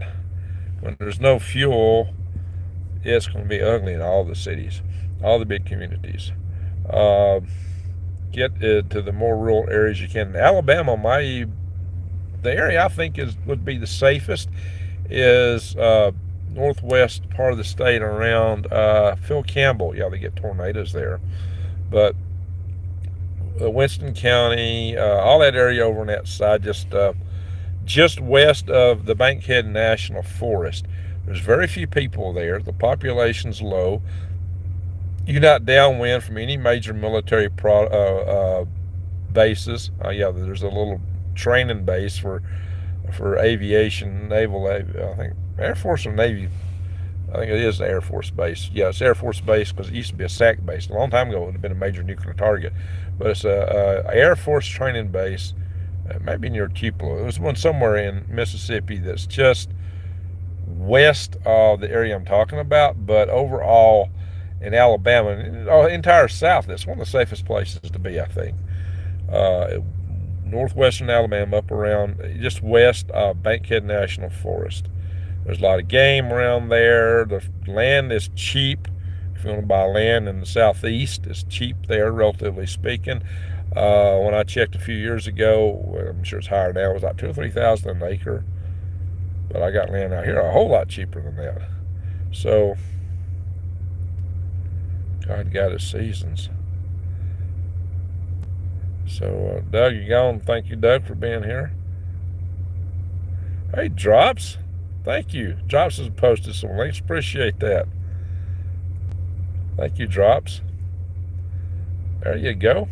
when there's no fuel, it's going to be ugly in all the cities, all the big communities. Get to the more rural areas you can. In Alabama, the area I think would be the safest is northwest part of the state around Phil Campbell. Yeah, they get tornadoes there, but Winston County, all that area over on that side, just west of the Bankhead National Forest. There's very few people there. The population's low. You're not downwind from any major military bases. Yeah, there's a little training base for aviation, naval, I think Air Force or Navy. I think it is the Air Force base. Yeah, it's Air Force base because it used to be a SAC base. A long time ago, it would have been a major nuclear target. But it's a Air Force training base, maybe near Tupelo. It was one somewhere in Mississippi that's just west of the area I'm talking about. But overall, in Alabama, entire South, that's one of the safest places to be, I think. Northwestern Alabama, up around just west of Bankhead National Forest. There's a lot of game around there. The land is cheap. If you want to buy land in the southeast, it's cheap there, relatively speaking. When I checked a few years ago, I'm sure it's higher now, it was like $2,000 or $3,000 an acre. But I got land out here a whole lot cheaper than that. So, God got his seasons. So, Doug, you gone. Thank you, Doug, for being here. Hey, Drops. Thank you. Drops has posted some links. Appreciate that. Thank you, Drops. There you go.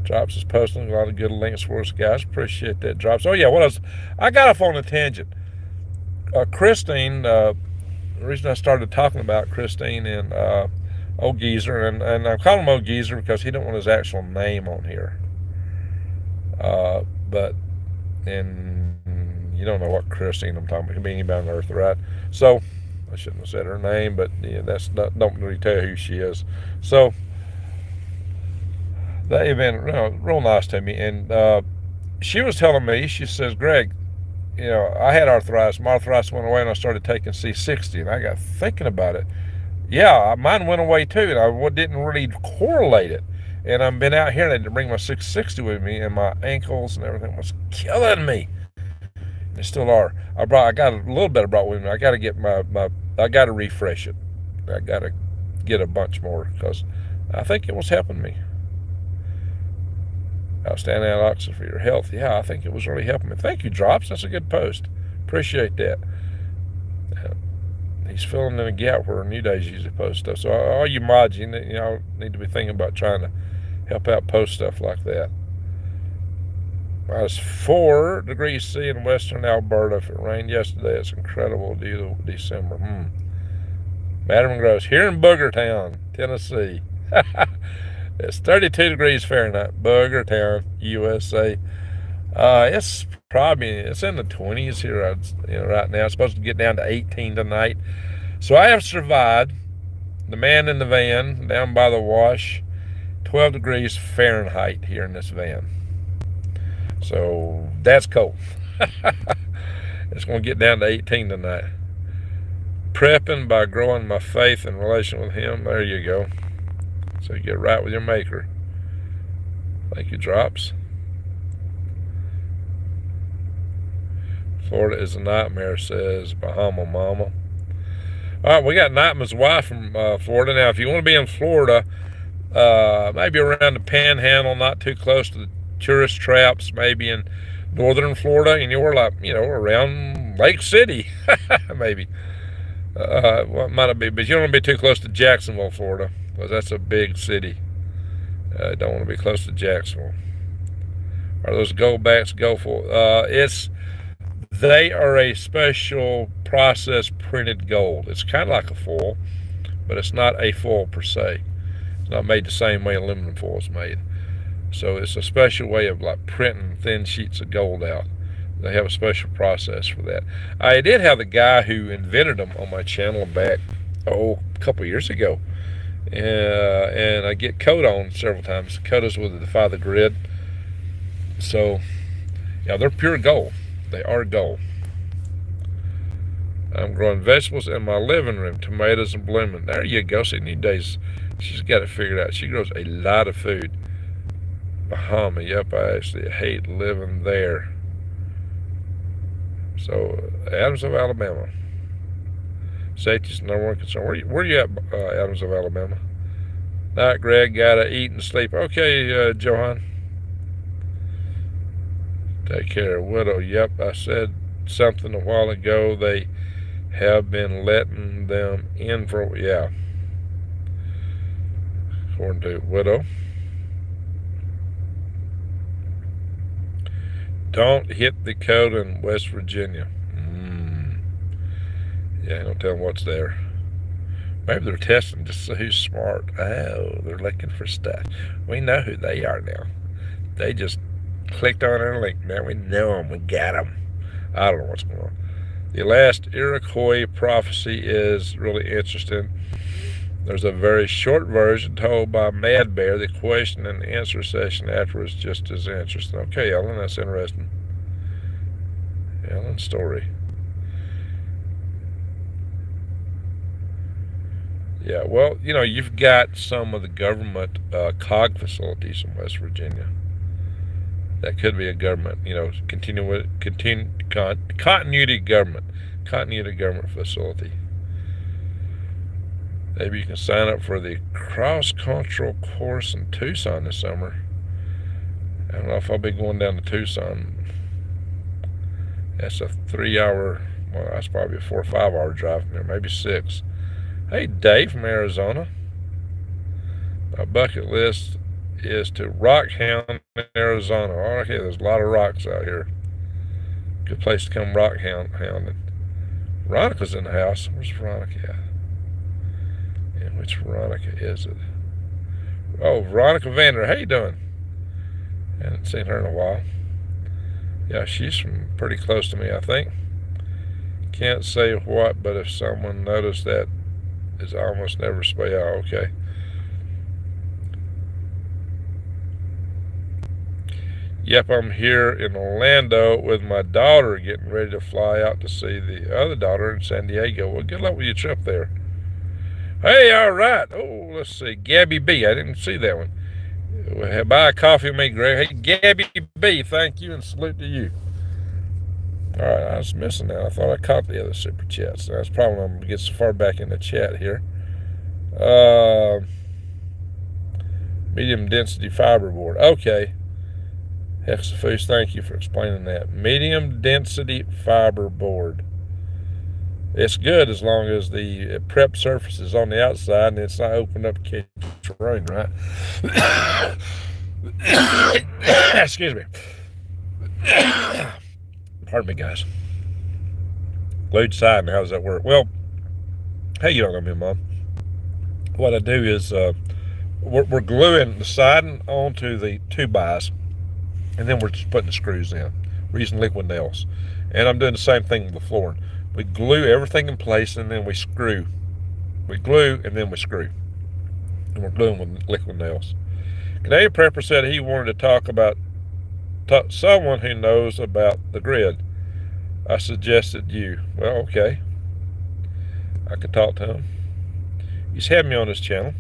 Drops is posting a lot of good links for us, guys. Appreciate that, Drops. Oh, yeah, what else? I got off on a tangent. Christine the reason I started talking about Christine and old geezer, and I call him old geezer because he don't want his actual name on here. But and you don't know what Christine I'm talking about. It can be anybody on earth, right? So I shouldn't have said her name, but yeah, that's not, don't really tell who she is. So they've been real nice to me, and she was telling me, she says, Greg, I had arthritis. My arthritis went away, and I started taking C60, and I got thinking about it. Yeah, mine went away too, and I didn't really correlate it. And I've been out here, and I had to bring my 660 with me, and my ankles and everything was killing me. They still are. I got a little bit I brought with me. I got to get I got to refresh it. I got to get a bunch more because I think it was helping me. Outstanding antioxidants for your health. Yeah, I think it was really helping me. Thank you, Drops. That's a good post. Appreciate that. He's filling in a gap where New Days usually post stuff. So all you mods, you need to be thinking about trying to help out post stuff like that. Minus 4 degrees C in western Alberta. If it rained yesterday, it's incredible due to December. Madam Gross, here in Boogertown, Tennessee. It's 32 degrees Fahrenheit, Boogertown, USA. It's in the 20s here, right now. It's supposed to get down to 18 tonight. So I have survived. The man in the van down by the wash, 12 degrees Fahrenheit here in this van. So that's cold. It's going to get down to 18 tonight. Prepping by growing my faith and relation with Him. There you go. So you get right with your Maker. Thank you, Drops. Florida is a nightmare, says Bahama Mama. All right, we got Nightman's wife from Florida. Now, if you want to be in Florida, maybe around the Panhandle, not too close to the tourist traps, maybe in northern Florida, and you're like, around Lake City, maybe. What might it be? But you don't want to be too close to Jacksonville, Florida, because that's a big city. Don't want to be close to Jacksonville. Are those goldbacks Goldfoil? They are a special process printed gold. It's kind of like a foil, but it's not a foil per se. It's not made the same way aluminum foil is made. So it's a special way of like printing thin sheets of gold out. They have a special process for that. I did have the guy who invented them on my channel back, a couple of years ago. And I get code on several times. Code is with the Defy the Grid. So, yeah, they're pure gold. They are gold. I'm growing vegetables in my living room, tomatoes and blooming. There you go. See, New Days, she's got it figured out. She grows a lot of food. Bahama, yep, I actually hate living there. So, Adams of Alabama. Safety's the number one concern. Where you at, Adams of Alabama? Night, Greg, gotta eat and sleep. Okay, Johan. Take care, Widow. Yep, I said something a while ago. They have been letting them in for, yeah. According to Widow. Don't hit the code in West Virginia. Yeah, don't tell them what's there. Maybe they're testing to see who's smart. Oh, they're looking for stuff. We know who they are now. They just clicked on our link. Now we know them. We got them. I don't know what's going on. The last Iroquois prophecy is really interesting. There's a very short version told by Mad Bear. The question and answer session afterwards just as interesting. Okay, Ellen, that's interesting. Ellen's story. Yeah, well, you've got some of the government COG facilities in West Virginia. That could be a government, continuity government facility. Maybe you can sign up for the cross-cultural course in Tucson this summer. I don't know if I'll be going down to Tucson. That's a 3-hour, well, that's probably a 4 or 5 hour drive from there, maybe 6. Hey, Dave from Arizona. My bucket list is to rock hound Arizona. Oh, okay, there's a lot of rocks out here. Good place to come rock hounding. Veronica's in the house. Where's Veronica at? Yeah, which Veronica is it? Oh, Veronica Vander. How you doing? Haven't seen her in a while. Yeah, she's from pretty close to me, I think. Can't say what, but if someone noticed that, it's almost never spell. Yeah, okay. Yep, I'm here in Orlando with my daughter, getting ready to fly out to see the other daughter in San Diego. Well, good luck with your trip there. Hey, all right. Oh, let's see. Gabby B. I didn't see that one. Buy a coffee with me, Greg. Hey, Gabby B. Thank you and salute to you. All right, I was missing that. I thought I caught the other super chats. That's probably I'm gonna get so far back in the chat here. Medium density fiber board. Okay. Hexafuse, thank you for explaining that. Medium density fiber board. It's good as long as the prep surface is on the outside and it's not opened up to catch rain, right? Excuse me. Pardon me, guys. Glued siding, how does that work? Well, hey, you don't know me, Mom. What I do is we're gluing the siding onto the 2x, and then we're just putting the screws in. We're using liquid nails. And I'm doing the same thing with the flooring. We glue everything in place, and then we screw. We glue, and then we screw. And we're gluing with liquid nails. Canadian Prepper said he wanted to talk about someone who knows about the grid. I suggested you. Well, okay. I could talk to him. He's had me on his channel.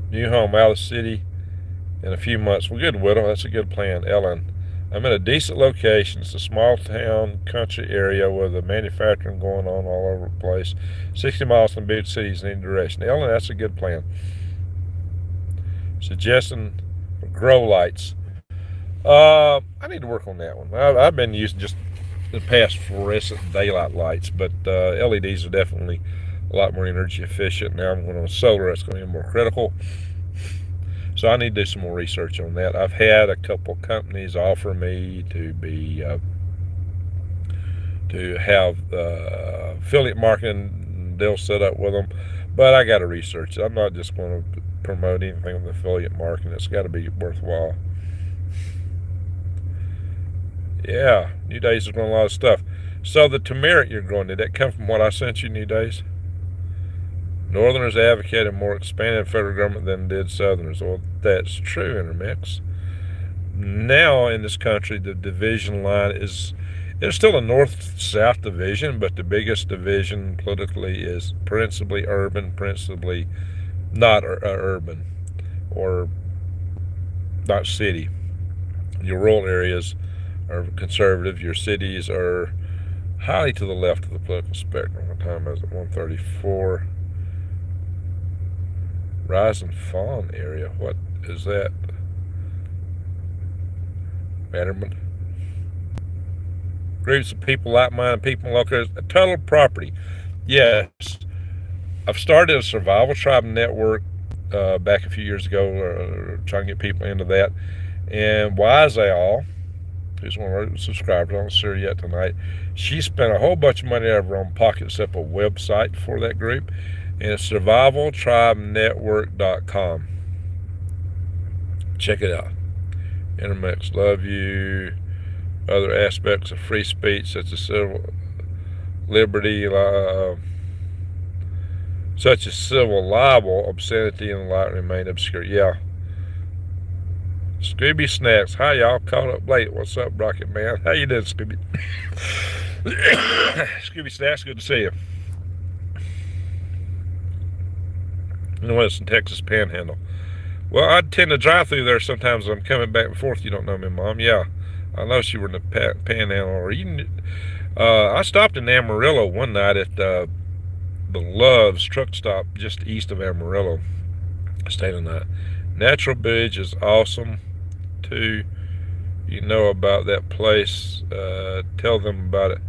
New home out of the city in a few months. Well, good, Widow. That's a good plan. Ellen, I'm in a decent location. It's a small town, country area with the manufacturing going on all over the place. 60 miles from big cities in any direction. Ellen, that's a good plan. Suggesting grow lights. I need to work on that one. I've been using just the past fluorescent daylight lights, but LEDs are definitely a lot more energy efficient. Now I'm going on solar. That's going to be more critical. So I need to do some more research on that. I've had a couple companies offer me to be to have affiliate marketing deals set up with them, but I got to research it. I'm not just going to promote anything with affiliate marketing. It's got to be worthwhile. Yeah, New Days is growing a lot of stuff. So the turmeric you're growing, did that come from what I sent you, New Days? Northerners advocated more expanded federal government than did Southerners. Well, that's true, Intermix. Now in this country, the division line is, there's still a north-south division, but the biggest division politically is principally urban, principally not urban, or not city. Your rural areas are conservative. Your cities are highly to the left of the political spectrum. What time is it? 1:34. Rise and Fawn area. What is that? Bannerman. Groups of people, like-minded people, locals. Total property. Yes. I've started a survival tribe network back a few years ago, trying to get people into that. And Wiseal, who's one of our subscribers, I don't see her yet tonight, she spent a whole bunch of money out of her own pocket to set up a website for that group. And it's survivaltribenetwork.com. Check it out. Intermix, love you. Other aspects of free speech, such as civil liberty, such as civil libel, obscenity, and the like remain obscure. Yeah. Scooby Snacks. Hi, y'all. Caught up late. What's up, Rocket Man? How you doing, Scooby? Scooby Snacks, good to see you. You know what? It's in Texas Panhandle. Well, I tend to drive through there sometimes when I'm coming back and forth. You don't know me, Mom. Yeah. I know you were in the Panhandle. Or you, I stopped in Amarillo one night at the Love's truck stop just east of Amarillo. I stayed the night. Natural Bridge is awesome, too. You know about that place. Tell them about it.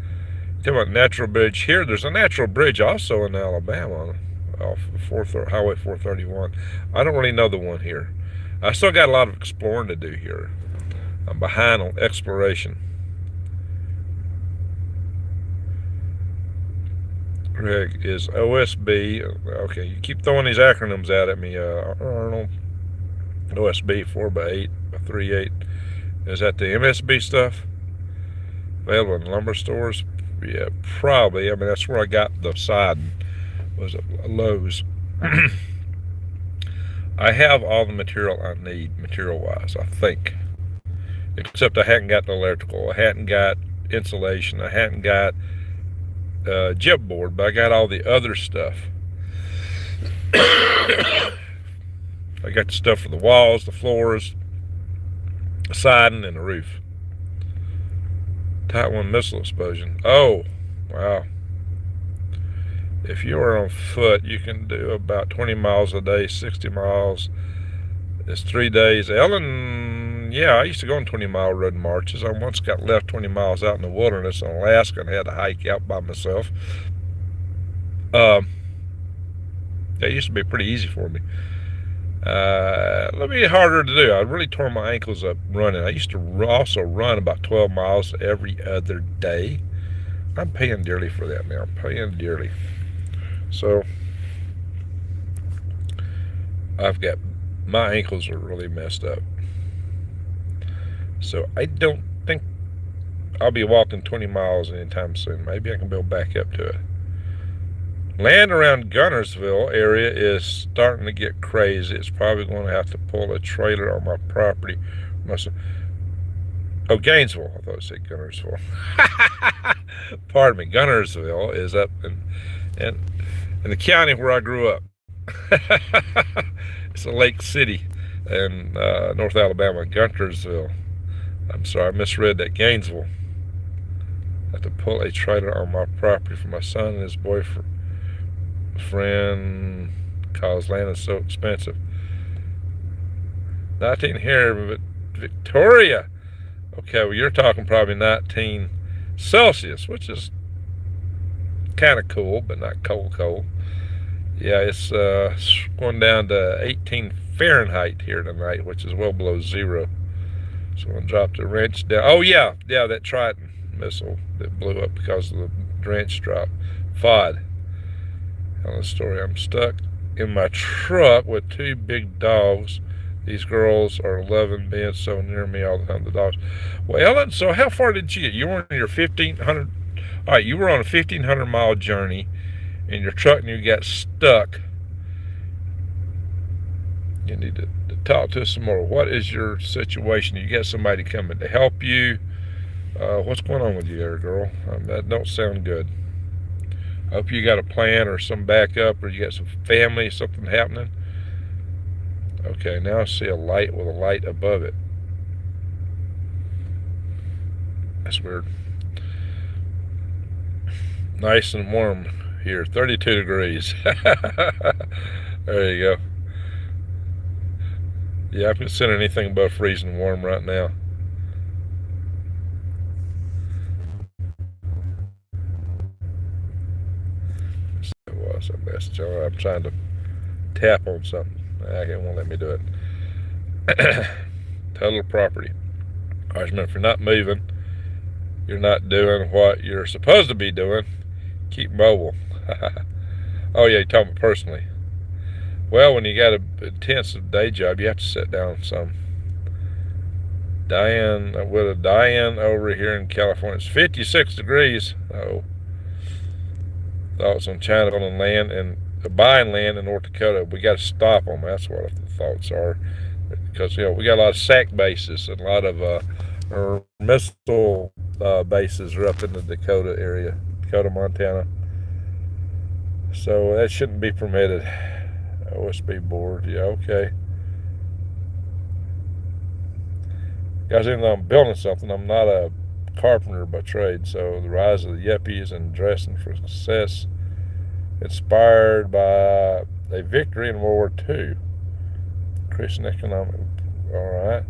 Tell about Natural Bridge here. There's a Natural Bridge also in Alabama off Highway 431. I don't really know the one here. I still got a lot of exploring to do here. I'm behind on exploration. Greg, is OSB, okay, you keep throwing these acronyms out at me, Arnold, OSB 4x8, 3/8, is that the MSB stuff? Available in lumber stores? Yeah, probably. I mean, that's where I got the siding, was at Lowe's. I have all the material I need, material-wise, I think. Except I hadn't got the electrical, I hadn't got insulation, I hadn't got chipboard, but I got all the other stuff. I got the stuff for the walls, the floors, the siding, and the roof. Type 1 missile explosion. Oh, wow. If you are on foot, you can do about 20 miles a day, 60 miles. It's 3 days. Ellen, yeah, I used to go on 20-mile road marches. I once got left 20 miles out in the wilderness in Alaska and had to hike out by myself. That used to be pretty easy for me. A little bit harder to do. I really tore my ankles up running. I used to also run about 12 miles every other day. I'm paying dearly for that now. I'm paying dearly. So my ankles are really messed up. So I don't think I'll be walking 20 miles anytime soon. Maybe I can build back up to it. Land around Guntersville area is starting to get crazy. It's probably going to have to pull a trailer on my property. Oh, Gainesville. I thought it said Guntersville. Pardon me. Guntersville is up in the county where I grew up. It's a lake city in North Alabama, Guntersville. I'm sorry, I misread that. Gainesville. I have to pull a trailer on my property for my son and his boyfriend. Cause land is so expensive. 19 here, Victoria. Okay, well, you're talking probably 19 Celsius, which is kind of cool, but not cold. Yeah, it's going down to 18 Fahrenheit here tonight, which is well below zero. So I'm going to drop the wrench down. Oh, yeah, that Triton missile that blew up because of the wrench drop. FOD. Tell the story. I'm stuck in my truck with 2 big dogs. These girls are loving being so near me all the time, the dogs. Well, Ellen, so how far did you get? You were on your 1,500, all right, you were on a 1,500 mile journey in your truck and you got stuck. You need to talk to us some more. What is your situation? You got somebody coming to help you? What's going on with you there, girl? That don't sound good. I hope you got a plan or some backup, or you got some family, something happening. Okay, now I see a light with a light above it. That's weird. Nice and warm here, 32 degrees. There you go. Yeah, I'm considering anything above freezing warm right now. Was a message. I'm trying to tap on something. It won't let me do it. Total property. All right, remember, if you're not moving, you're not doing what you're supposed to be doing. Keep mobile. Oh yeah, you're talking personally. Well, when you got an intensive day job, you have to sit down some. Diane over here in California. It's 56 degrees. Oh. Thoughts on China on land and buying land in North Dakota. We got to stop them. That's what the thoughts are, because we got a lot of SAC bases and a lot of missile bases are up in the Dakota area, Dakota, Montana. So that shouldn't be permitted. OSB board, yeah, okay. Guys, even though I'm building something, I'm not a carpenter by trade. So the rise of the yuppies and dressing for success, inspired by a victory in World War II. Christian economic, all right.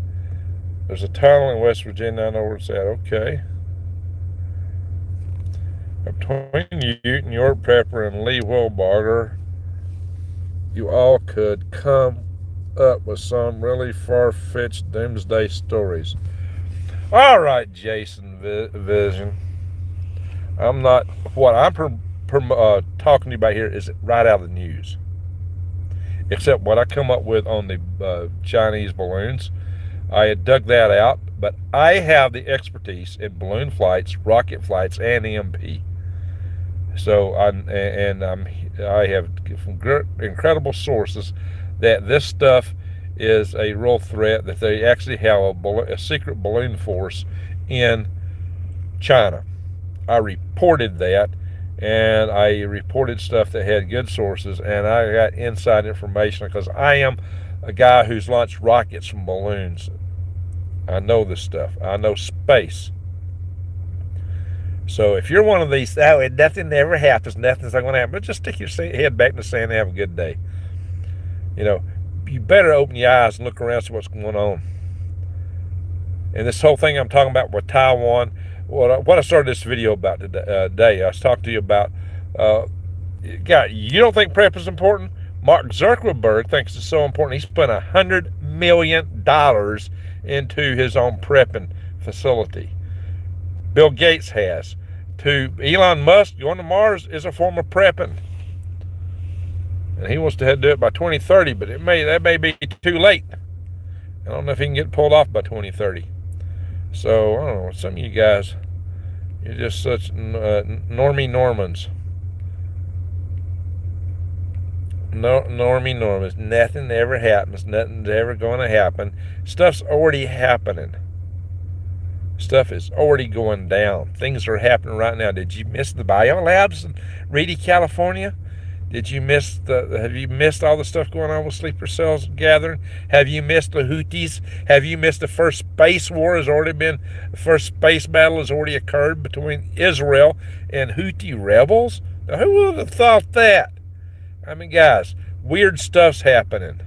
There's a tunnel in West Virginia, I know where it's at, okay. Between Ute, York Pepper, and Lee Wilbarger, you all could come up with some really far-fetched doomsday stories. All right, Jason Vision. I'm not, what I'm talking to you about here is right out of the news. Except what I come up with on the Chinese balloons. I had dug that out, but I have the expertise in balloon flights, rocket flights, and EMP. So I have from incredible sources that this stuff is a real threat, that they actually have a secret balloon force in China. I reported that, and I reported stuff that had good sources, and I got inside information because I am a guy who's launched rockets from balloons. I know this stuff. I know space. So if you're one of these, nothing ever happens, nothing's not going to happen, but just stick your head back in the sand and have a good day. You better open your eyes and look around and see what's going on. And this whole thing I'm talking about with Taiwan, what I started this video about today, I was talking to you about, you don't think PrEP is important? Mark Zuckerberg thinks it's so important. He spent $100 million into his own prepping facility. Bill Gates has. To Elon Musk, going to Mars is a form of prepping. And he wants to do it by 2030, but that may be too late. I don't know if he can get pulled off by 2030. So, I don't know, some of you guys, you're just such normie Normans. Normie Normans. Nothing ever happens. Nothing's ever going to happen. Stuff's already happening. Stuff is already going down. Things are happening right now. Did you miss the biolabs in Reedy, California? Have you missed all the stuff going on with sleeper cells gathering? Have you missed the Houthis? Have you missed the first space war the first space battle has already occurred between Israel and Houthi rebels? Now, who would have thought that? I mean, guys, weird stuff's happening.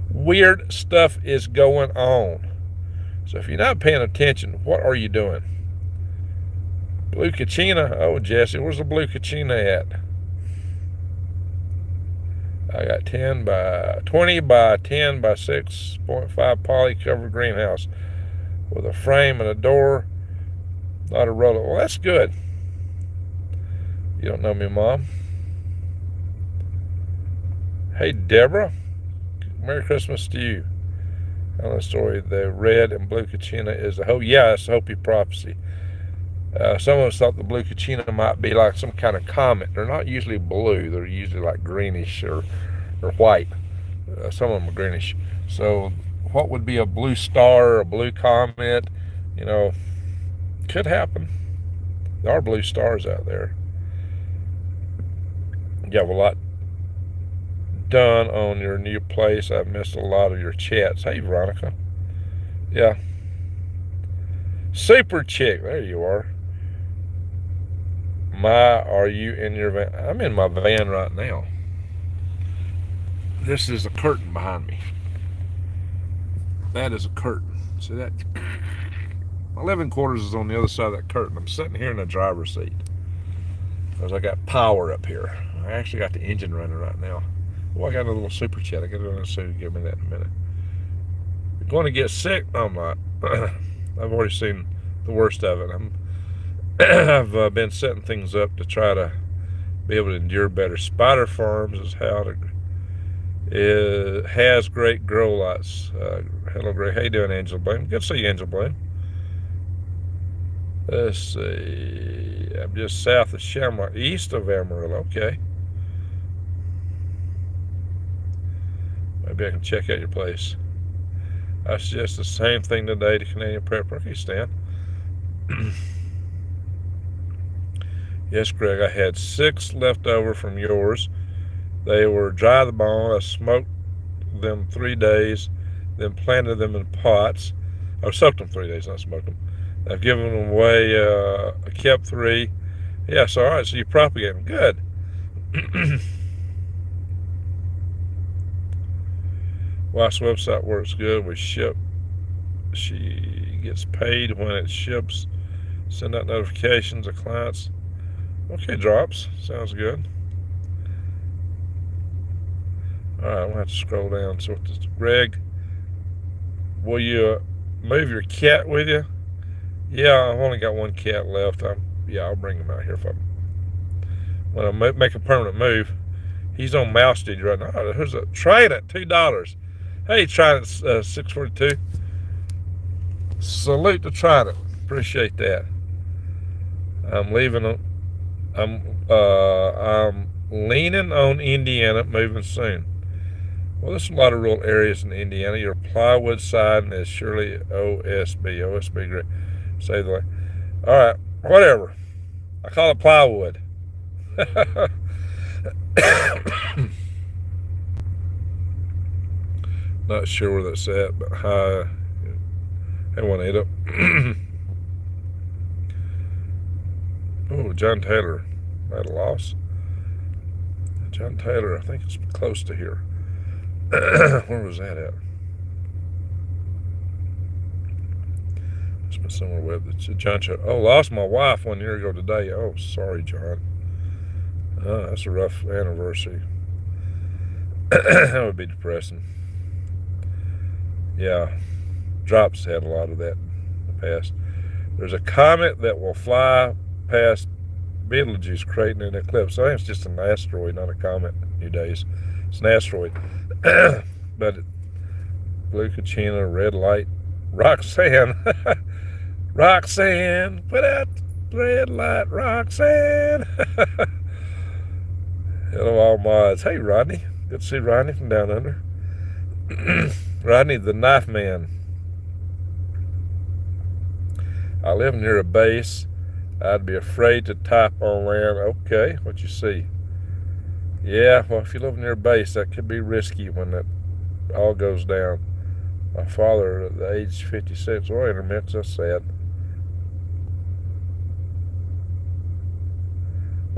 Weird stuff is going on. So if you're not paying attention, what are you doing? Blue Kachina? Oh, Jesse, where's the Blue Kachina at? I got 20 by 10 by 6.5 poly covered greenhouse with a frame and a door, not a roller. Well, that's good. You don't know me, Mom. Hey, Deborah. Merry Christmas to you. I know the story. The red and blue Kachina is it's a Hopi prophecy. Some of us thought the blue Kachina might be like some kind of comet. They're not usually blue. They're usually like greenish or white. Some of them are greenish. So what would be a blue star or a blue comet? Could happen. There are blue stars out there. You have a lot done on your new place. I've missed a lot of your chats. Hey, Veronica. Yeah. Super chick. There you are. Are you in your van? I'm in my van right now. This is a curtain behind me. That is a curtain. See that? My living quarters is on the other side of that curtain. I'm sitting here in the driver's seat because I got power up here. I actually got the engine running right now. I got a little super chat. I got to say, give me that in a minute. You're going to get sick? No, I'm not. I've already seen the worst of it. I've been setting things up to try to be able to endure better. Spider Farms has great grow lights. Hello, Greg. How you doing, Angel Blaine? Good to see you, Angel Blaine. Let's see. I'm just south of Shamrock, east of Amarillo. Okay. Maybe I can check out your place. I suggest the same thing today to Canadian Prep. Okay, Stan. Yes, Greg, I had 6 left over from yours. They were dry the bone. I smoked them 3 days, then planted them in pots. I soaked them 3 days, not smoked them. I've given them away. I kept 3. Yes, all right, so you propagate them. Good. Wife's website works good. We ship. She gets paid when it ships. Send out notifications to clients. Okay, drops. Sounds good. All right, I'm gonna have to scroll down. So, Greg, will you move your cat with you? Yeah, I've only got one cat left. I'll bring him out here if when I make a permanent move. He's on mouse duty right now. Oh, there's a Trident, $2. Hey, Trident 642. Salute to Trident. Appreciate that. I'm leaving. I'm leaning on Indiana, moving soon. Well, there's a lot of rural areas in Indiana. Your plywood siding is surely OSB. OSB, great. Say the way. All right, whatever. I call it plywood. Not sure where that's at, but hey, Juanita. Oh, John Taylor at a loss. John Taylor, I think it's close to here. Where was that at? It's been somewhere with it. John. Oh, lost my wife 1 year ago today. Oh, sorry, John. That's a rough anniversary. That would be depressing. Yeah, Drops had a lot of that in the past. There's a comet that will fly past Betelgeuse, creating an eclipse. I think it's just an asteroid, not a comet nowadays. It's an asteroid. But blue Kachina, red light, Roxanne. Roxanne, put out the red light, Roxanne. Hello, all mods. Hey, Rodney. Good to see Rodney from down under. Rodney, the knife man. I live near a base. I'd be afraid to type on land. Okay, what you see? Yeah, well, if you live near a base, that could be risky when that all goes down. My father, at the age 56, or intermittent, that's sad.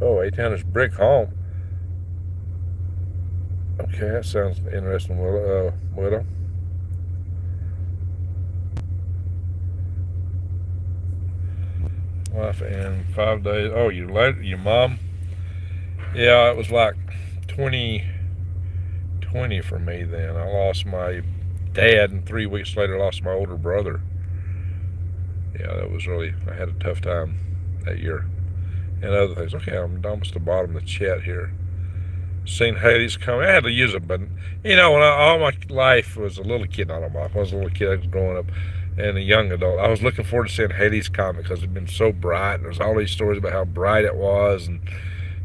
Oh, 800's brick home. Okay, that sounds interesting, Widow. Wife in 5 days. Oh, your mom? Yeah, it was like 2020 for me then. I lost my dad, and 3 weeks later lost my older brother. Yeah, that was really, I had a tough time that year. And other things. Okay, I'm almost at the bottom of the chat here. Seen Hades coming. I had to use it, but when all my life was a little kid, not all my life, I was a little kid, I was growing up, and a young adult, I was looking forward to seeing Hades comic because it'd been so bright, and there's all these stories about how bright it was, and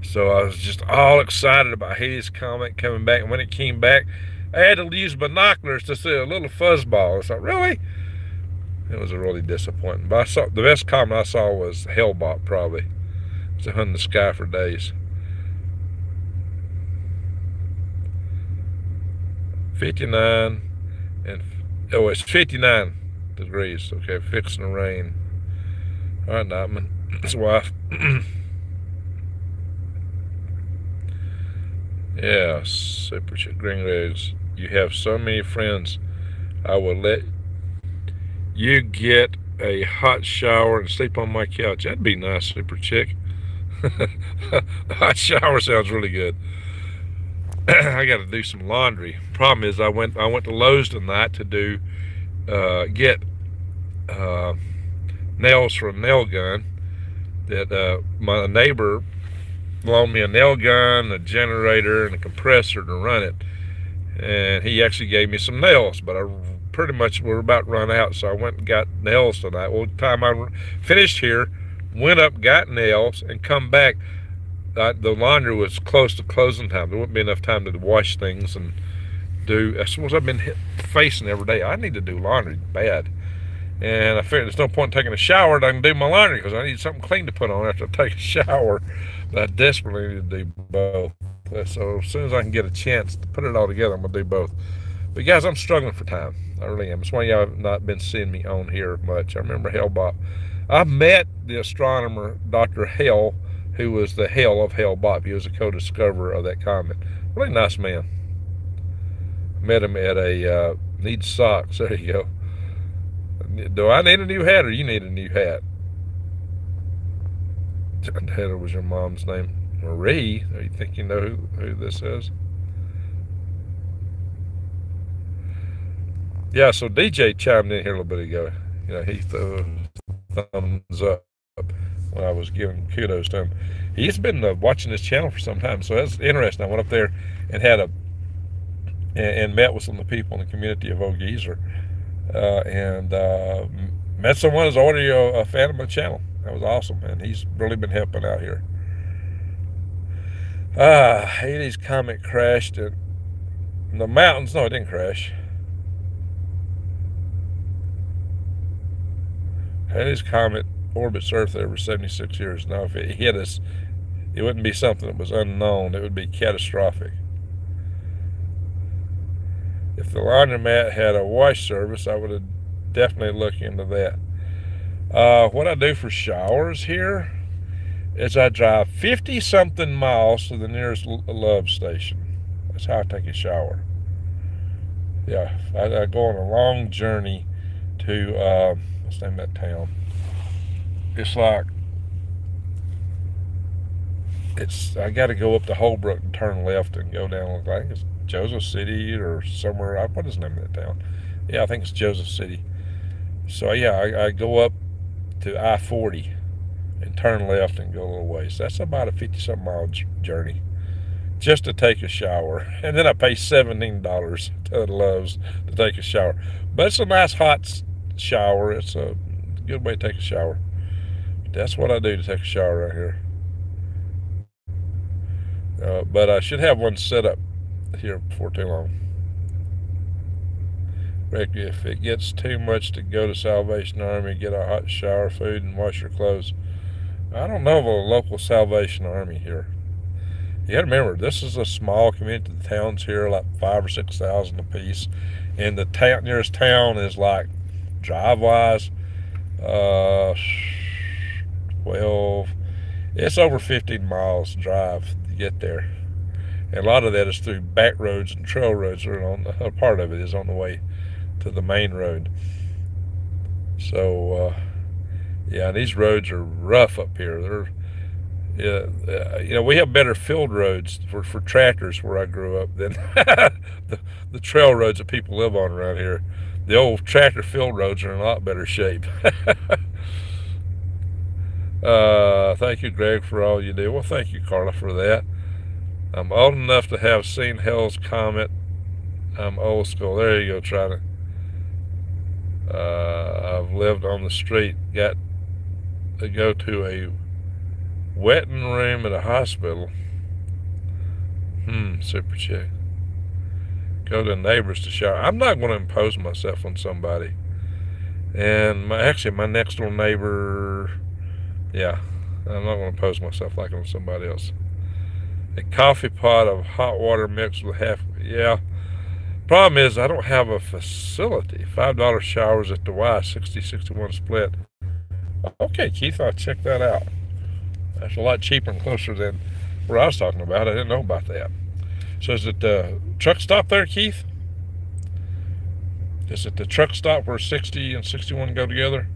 so I was just all excited about Hades comic coming back. And when it came back, I had to use binoculars to see a little fuzzball. I thought, really? It was a really disappointing. But the best comic I saw was Hellbot, probably. It was hunting the sky for days. 59 and it's 59 degrees. Okay, fixing the rain. All right, Nightman, his wife. Yeah, super green legs. You have so many friends. I will let you get a hot shower and sleep on my couch. That'd be nice, super chick. Hot shower sounds really good. I got to do some laundry. Problem is, I went to Lowe's tonight to get nails for a nail gun. That my neighbor loaned me a nail gun, a generator, and a compressor to run it. And he actually gave me some nails, but I pretty much were about run out, so I went and got nails tonight. Well, the time I finished here, went up, got nails, and come back. The laundry was close to closing time. There wouldn't be enough time to wash things and do. That's what I've been facing every day. I need to do laundry bad. And I figured there's no point in taking a shower that I can do my laundry because I need something clean to put on after I take a shower. But I desperately need to do both. So as soon as I can get a chance to put it all together, I'm going to do both. But guys, I'm struggling for time. I really am. It's why y'all have not been seeing me on here much. I remember Hellbop. I met the astronomer, Dr. Hale, who was the Hale of Hellbop. He was a co-discoverer of that comet. Really nice man. Met him at a Needs Socks. There you go. Do I need a new hat or you need a new hat? John Taylor was your mom's name. Marie? Do you think you know who this is? Yeah, so DJ chimed in here a little bit ago. He threw a thumbs up when I was giving kudos to him. He's been watching this channel for some time, so that's interesting. I went up there and met with some of the people in the community of Ogeezer, and met someone who's already a fan of my channel. That was awesome, and he's really been helping out here. Hades Comet crashed in the mountains. No, it didn't crash. Hades Comet orbits Earth every 76 years. Now, if it hit us, it wouldn't be something that was unknown. It would be catastrophic. If the laundromat had a wash service, I would have definitely looked into that. What I do for showers here is I drive 50-something miles to the nearest Love station. That's how I take a shower. Yeah, I go on a long journey to, what's the name of that town? I got to go up to Holbrook and turn left and go down, I think it's Joseph City or somewhere. What is the name of that town? Yeah, I think it's Joseph City. So yeah, I go up to I-40 and turn left and go a little ways. That's about a 50-something mile journey just to take a shower. And then I pay $17 to Love's to take a shower. But it's a nice hot shower. It's a good way to take a shower. That's what I do to take a shower right here. But I should have one set up here before too long. Rick, if it gets too much to go to Salvation Army, get a hot shower, food, and wash your clothes. I don't know of a local Salvation Army here. You got to remember, this is a small community. The towns here are like 5,000 or 6,000 apiece, and the nearest town is like drive-wise, 12. It's over 15 miles drive to get there, and a lot of that is through back roads and trail roads. A part of it is on the way to the main road. So yeah, these roads are rough up here. We have better field roads for tractors where I grew up than the trail roads that people live on around here. The old tractor field roads are in a lot better shape. Thank you, Greg, for all you do. Well, thank you, Carla, for that. I'm old enough to have seen Hell's Comet. I'm old school. There you go, trying to. I've lived on the street. Got to go to a wetting room at a hospital. Super chick. Go to neighbors to shower. I'm not going to impose myself on somebody. And my next door neighbor, yeah, I'm not going to impose myself like on somebody else. A coffee pot of hot water mixed with yeah. Problem is, I don't have a facility. $5 showers at the Y6061 split. Okay, Keith, I'll check that out. That's a lot cheaper and closer than where I was talking about. I didn't know about that. So is it the truck stop there, Keith? Is it the truck stop where 60 and 61 go together?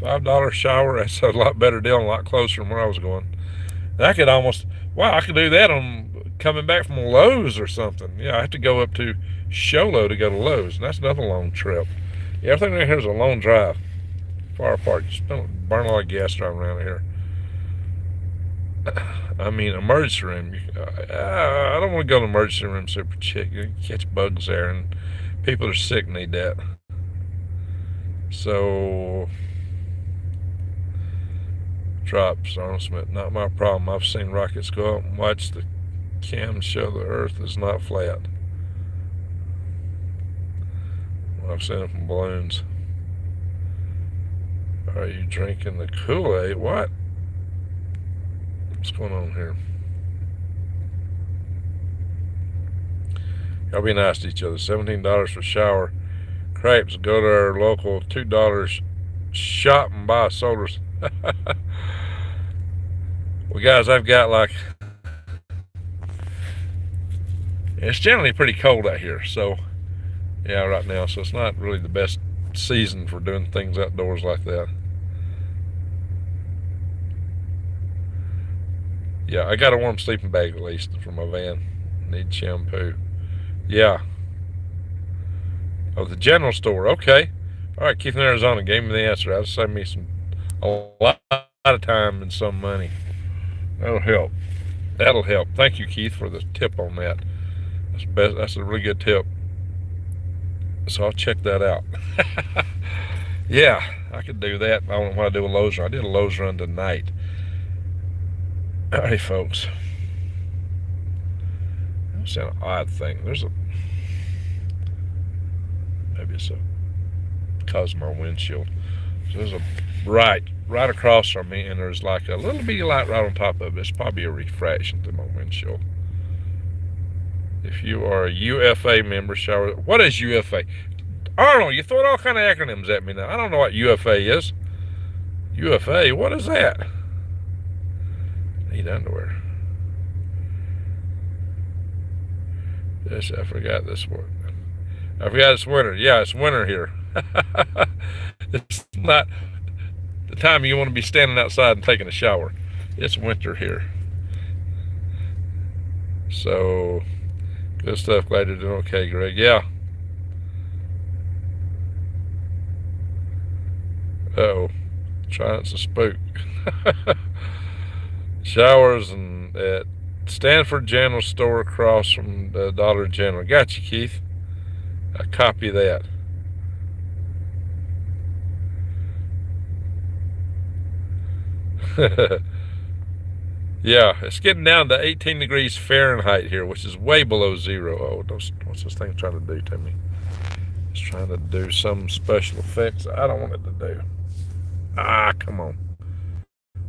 $5 shower, that's a lot better deal and a lot closer than where I was going. And I could do that on coming back from Lowe's or something. Yeah, I have to go up to Sholo to go to Lowe's, and that's another long trip. Yeah, everything right here is a long drive. Far apart. You just don't burn a lot of gas driving around here. I mean, emergency room. I don't want to go to the emergency room, super chick. You catch bugs there, and people that are sick need that. So, drops, Arnold Smith, not my problem. I've seen rockets go up and watch the cam show the Earth is not flat. I've seen it from balloons. Are you drinking the Kool-Aid? What? What's going on here? Y'all be nice to each other. $17 for shower. Crepes. Go to our local $2 shop and buy sodas. Well, guys, I've got it's generally pretty cold out here, so yeah, right now, so it's not really the best season for doing things outdoors like that. Yeah, I got a warm sleeping bag at least for my van. Need shampoo. Yeah. Oh, the general store. Okay. All right, Keith in Arizona gave me the answer. I'll send me a lot of time and some money. That'll help. That'll help. Thank you, Keith, for the tip on that. That's a really good tip. So I'll check that out. Yeah, I could do that. I don't know what I do a Lowe's run. I did a Lowe's run tonight. All right, folks. It's an odd thing. Maybe it's because of my windshield. So there's a right across from me, and there's like a little bitty light right on top of it. It's probably a refraction through my windshield. If you are a UFA member, shower. What is UFA? Arnold, you throwing all kind of acronyms at me now. I don't know what UFA is. UFA, what is that? Need underwear. Yes, I forgot this one. I forgot it's winter. Yeah, it's winter here. It's not the time you want to be standing outside and taking a shower. It's winter here. So, good stuff. Glad you're doing okay, Greg. Yeah. Uh-oh. Trying to spook. Showers and at Stanford General Store across from the Dollar General. Got you, Keith. I copy that. Yeah, it's getting down to 18 degrees Fahrenheit here, which is way below zero. Oh, what's this thing trying to do to me? It's trying to do some special effects I don't want it to do. Ah, come on.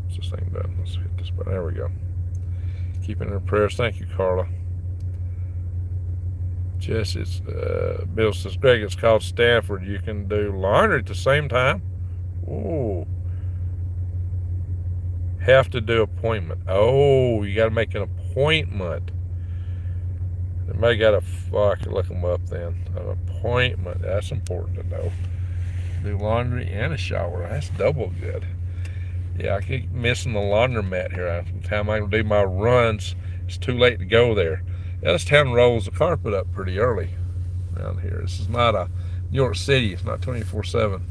What's this thing done? Let's hit this button. There we go. Keeping her prayers. Thank you, Carla. Jesse's Bill says, Greg, it's called Stanford. You can do laundry at the same time. Ooh. Have to do appointment. Oh, you got to make an appointment. Somebody got I can look them up then. An appointment. That's important to know. Do laundry and a shower. That's double good. Yeah, I keep missing the laundromat here. By the time I do my runs, it's too late to go there. Yeah, this town rolls the carpet up pretty early around here. This is not a New York City. It's not 24/7.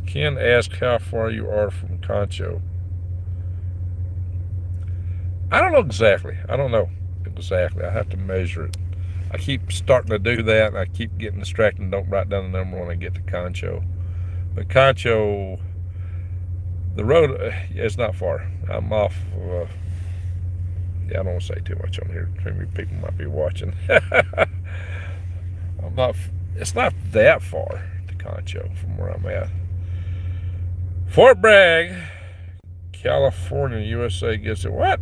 Ken asked how far you are from Concho. I don't know exactly. I have to measure it. I keep starting to do that, and I keep getting distracted and don't write down the number when I get to Concho. But Concho, the road is not far. I'm off. Yeah, I don't want to say too much on here. Maybe people might be watching. It's not that far to Concho from where I'm at. Fort Bragg, California, USA gets it. What?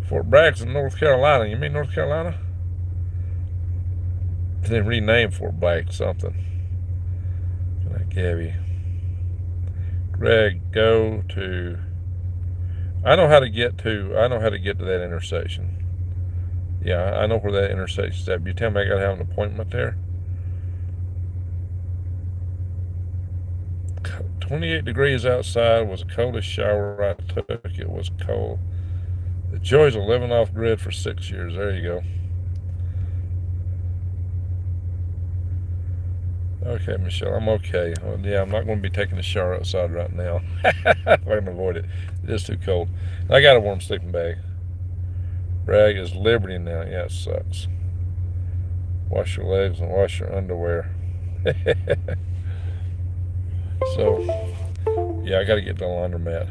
Fort Bragg's in North Carolina. You mean North Carolina? They renamed Fort Bragg something. Gabby. Greg, go to. I know how to get to that intersection. Yeah, I know where that intersection is at. You tell me I gotta have an appointment there. 28 degrees outside was the coldest shower I took. It was cold. The joys of living off grid for 6 years. There you go. Okay, Michelle, I'm okay. Well, yeah, I'm not going to be taking a shower outside right now. If I can avoid it. It is too cold. And I got a warm sleeping bag. Bragg is Liberty now. Yeah, it sucks. Wash your legs and wash your underwear. So, yeah, I got to get the laundromat.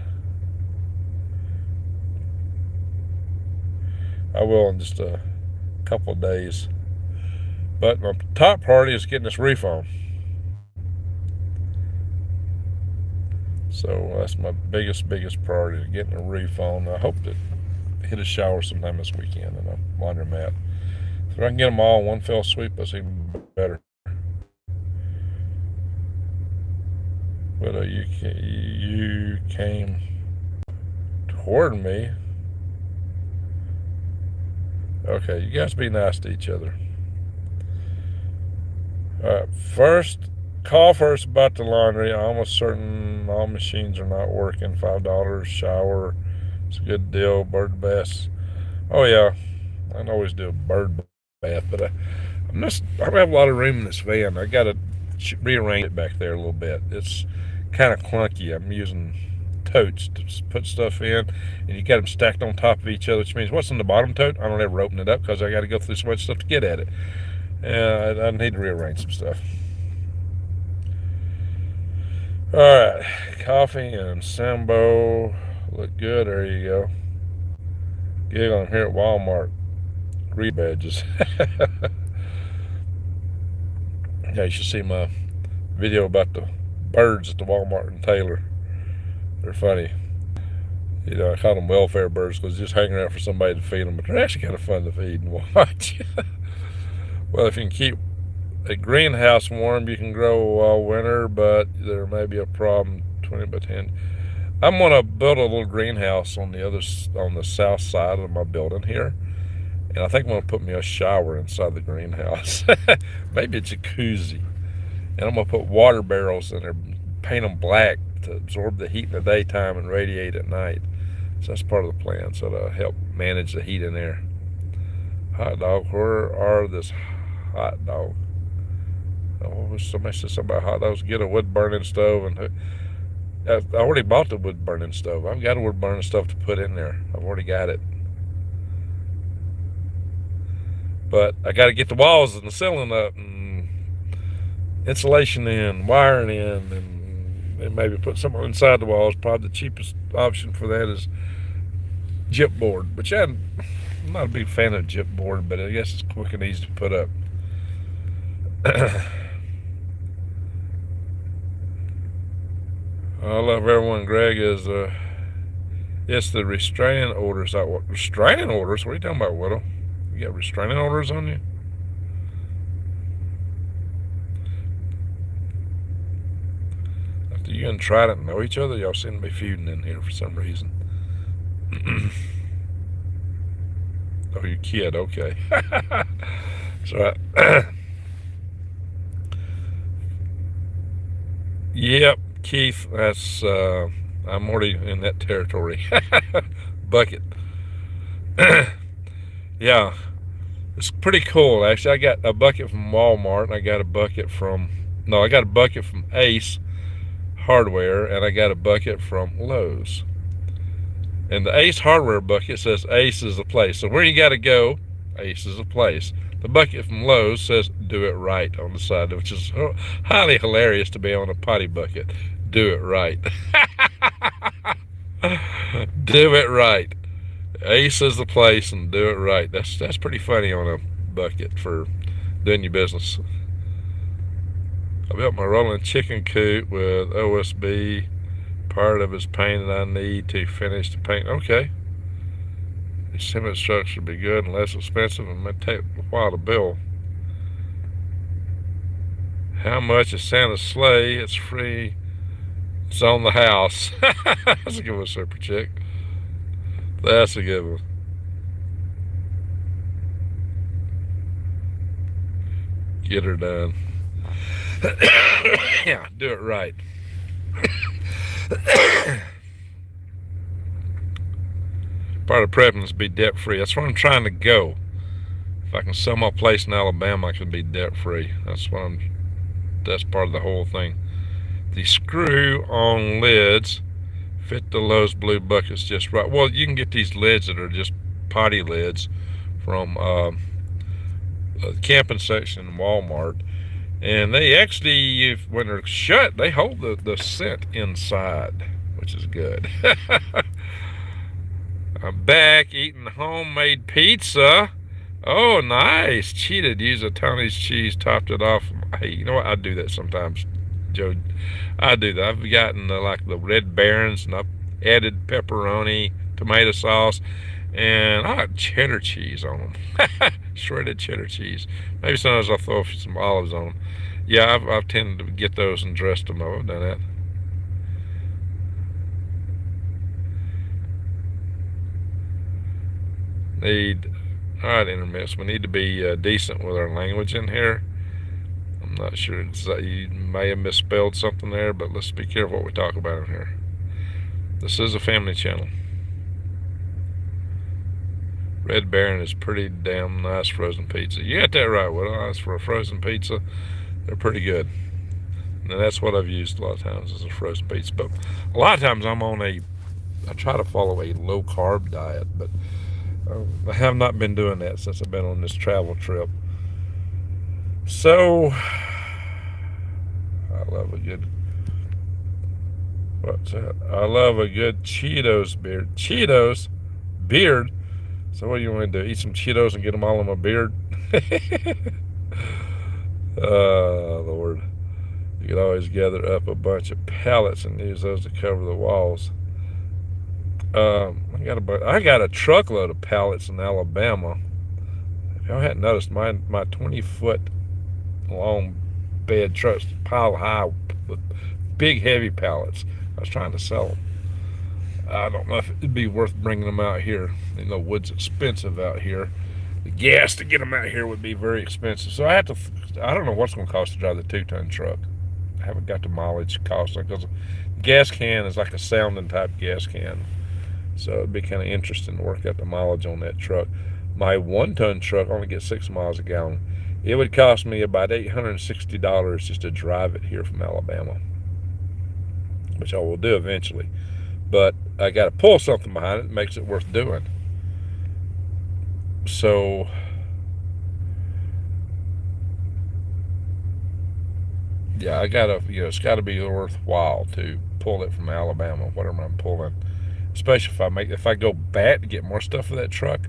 I will in just a couple of days. But my top priority is getting this roof on. So that's my biggest priority, getting a roof on. I hope to hit a shower sometime this weekend and a laundromat. If I can get them all in one fell sweep, that's even better. But you came toward me. Okay, you guys be nice to each other. Call first about the laundry. I'm almost certain all machines are not working. $5 shower. It's a good deal. Bird bass. Oh yeah. I can always do a bird bath, but I don't have a lot of room in this van. I got to rearrange it back there a little bit. It's kind of clunky. I'm using totes to put stuff in, and you got them stacked on top of each other, which means what's in the bottom tote, I don't ever open it up because I got to go through so much stuff to get at it. I need to rearrange some stuff. All right, coffee and Sambo look good. There you go. Gig on here at Walmart. Read badges. Yeah, you should see my video about the birds at the Walmart in Taylor. They're funny. You know, I call them welfare birds because they're just hanging around for somebody to feed them, but they're actually kind of fun to feed and watch. Well, if you can keep a greenhouse warm, you can grow all winter, but there may be a problem. 20 by 10. I'm going to build a little greenhouse on the south side of my building here. And I think I'm going to put me a shower inside the greenhouse. Maybe a jacuzzi. And I'm going to put water barrels in there, paint them black to absorb the heat in the daytime and radiate at night. So that's part of the plan, so to help manage the heat in there. Hot dog, where are this hot dog? Oh, somebody said something about hot dogs. Get a wood burning stove. And I already bought the wood burning stove. I've got a wood burning stove to put in there. I've already got it. But I got to get the walls and the ceiling up and insulation in, wiring in, and maybe put something inside the walls. Probably the cheapest option for that is gypboard. But yeah, I'm not a big fan of gypboard, but I guess it's quick and easy to put up. I love everyone. Greg is it's the restraining orders. Restraining orders? What are you talking about, Whittle? You got restraining orders on you? After you and Trident know each other, y'all seem to be feuding in here for some reason. Oh, your kid, okay. That's right. Yep, Keith, that's I'm already in that territory. Bucket. Yeah, it's pretty cool actually. I got a bucket from Walmart, and I got a bucket from Ace Hardware, and I got a bucket from Lowe's. And the Ace Hardware bucket says Ace is a place. So where you got to go, Ace is a place. The bucket from Lowe's says do it right on the side, which is highly hilarious to be on a potty bucket. Do it right. Do it right. Ace is the place and do it right. That's pretty funny on a bucket for doing your business. I built my rolling chicken coop with OSB. Part of it's painted. I need to finish the paint. Okay. The cement structure would be good and less expensive and might take a while to build. How much is Santa's sleigh? It's free. It's on the house. That's a good one, Super Chick. That's a good one. Get her done. Yeah, do it right. Part of prepping is be debt free. That's where I'm trying to go. If I can sell my place in Alabama, I can be debt free. That's part of the whole thing. The screw on lids fit the Lowe's blue buckets just right. Well, you can get these lids that are just potty lids from the camping section in Walmart, and they actually, when they're shut, they hold the scent inside, which is good. I'm back eating homemade pizza. Oh, nice. Cheated. Used a Tony's cheese, topped it off. Hey, you know what? I do that sometimes, Joe. I do that. I've gotten like the Red Barons, and I've added pepperoni, tomato sauce, and I got cheddar cheese on them. Shredded cheddar cheese. Maybe sometimes I'll throw some olives on them. Yeah, I've tended to get those and dressed them up. I've done that. All right, intermits. We need to be decent with our language in here. I'm not sure. You may have misspelled something there, but let's be careful what we talk about in here. This is a family channel. Red Baron is pretty damn nice frozen pizza. You got that right, Will. For a frozen pizza, they're pretty good. And that's what I've used a lot of times as a frozen pizza. But a lot of times I try to follow a low carb diet, but I have not been doing that since I've been on this travel trip. So I love a good, what's that? I love a good Cheetos beard. Cheetos beard. So what do you want to do? Eat some Cheetos and get them all in my beard? Oh, Lord. You could always gather up a bunch of pallets and use those to cover the walls. I got a truckload of pallets in Alabama. If y'all hadn't noticed, my 20-foot long bed trucks piled high with big heavy pallets. I was trying to sell them. I don't know if it'd be worth bringing them out here. You know, wood's expensive out here. The gas to get them out here would be very expensive. So I don't know what's going to cost to drive the 2-ton truck. I haven't got the mileage cost because gas can is like a sounding type gas can. So it'd be kind of interesting to work out the mileage on that truck. My 1-ton truck only gets 6 miles a gallon. It would cost me about $860 just to drive it here from Alabama, which I will do eventually. But I got to pull something behind it that makes it worth doing. So yeah, it's got to be worthwhile to pull it from Alabama, whatever I'm pulling. Especially if I go back to get more stuff for that truck,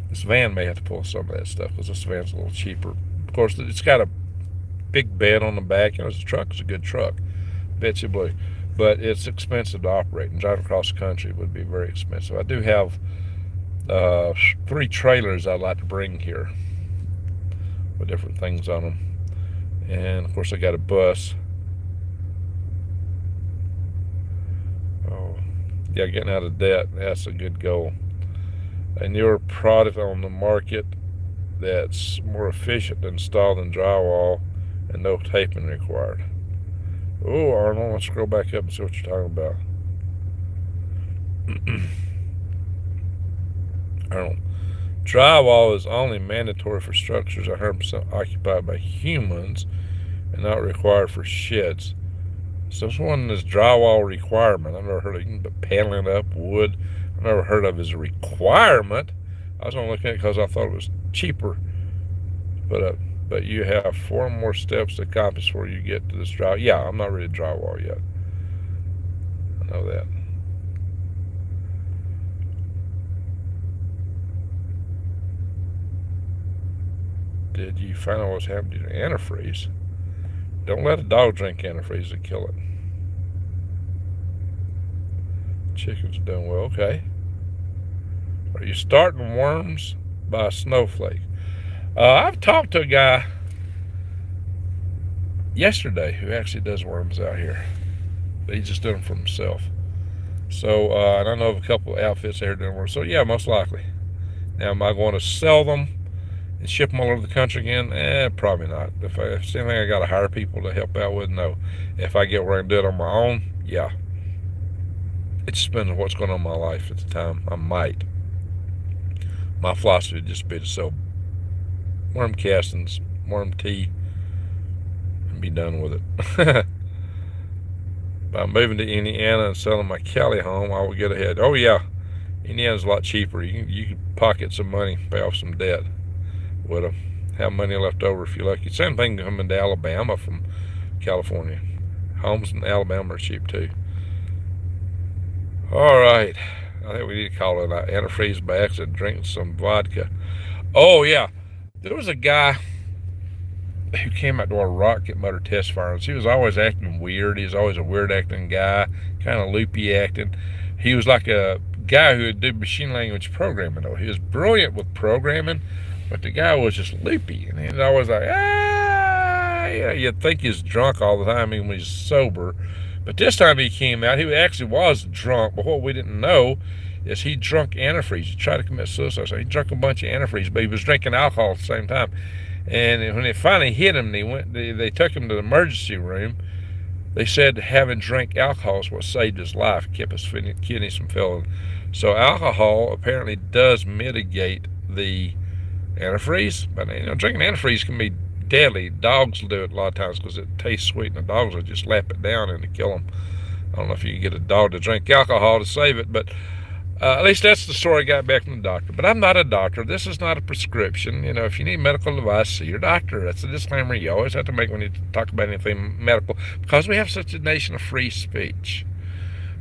this van may have to pull some of that stuff because this van's a little cheaper. Of course, it's got a big bed on the back. You know, this truck is a good truck, bet you blue. But it's expensive to operate, and driving across the country would be very expensive. I do have 3 trailers I'd like to bring here with different things on them. And of course I got a bus. Oh, yeah, getting out of debt, that's a good goal. A newer product on the market that's more efficient to install than drywall and no taping required. Oh, Arnold, let's scroll back up and see what you're talking about. Arnold, drywall is only mandatory for structures 100% occupied by humans and not required for sheds. So this one is drywall requirement. I've never heard of it, but paneling up wood, I've never heard of as a requirement. I was only looking at it because I thought it was cheaper. But you have 4 more steps to accomplish before you get to this drywall. Yeah, I'm not ready to drywall yet. I know that. Did you find out what's happening to antifreeze? Don't let a dog drink antifreeze to kill it. Chicken's doing well. Okay. Are you starting worms by a snowflake? I've talked to a guy yesterday who actually does worms out here. But he's just doing them for himself. So, and I know of a couple of outfits there doing worms. So, yeah, most likely. Now, am I going to sell them and ship them all over the country again? Probably not. If it's anything I got to hire people to help out with, no. If I get where I can do it on my own, yeah. It just depends on what's going on in my life at the time. I might. My philosophy would just be to sell worm castings, worm tea, and be done with it. By moving to Indiana and selling my Cali home, I will get ahead. Oh yeah, Indiana's a lot cheaper. You can pocket some money, pay off some debt with them. Have money left over if you're lucky. Same thing coming to Alabama from California. Homes in Alabama are cheap too. All right, I think we need to call it antifreeze by accident. Drink some vodka. Oh yeah. There was a guy who came out to our rocket motor test fires. He was always acting weird. He was always a weird acting guy, kind of loopy acting. He was like a guy who would do machine language programming, though. He was brilliant with programming, but the guy was just loopy. And he was always like, yeah, you'd think he's drunk all the time, even when he's sober. But this time he came out, he actually was drunk, but what we didn't know is he drunk antifreeze. He tried to commit suicide. So he drank a bunch of antifreeze, but he was drinking alcohol at the same time. And when it finally hit him, they took him to the emergency room. They said having drank alcohol is what saved his life, kept his kidneys from failing. So alcohol apparently does mitigate the antifreeze. But drinking antifreeze can be deadly. Dogs will do it a lot of times because it tastes sweet, and the dogs will just lap it down and kill them. I don't know if you can get a dog to drink alcohol to save it, but at least that's the story I got back from the doctor. But I'm not a doctor. This is not a prescription. If you need medical advice, see your doctor. That's a disclaimer you always have to make when you talk about anything medical, because we have such a nation of free speech.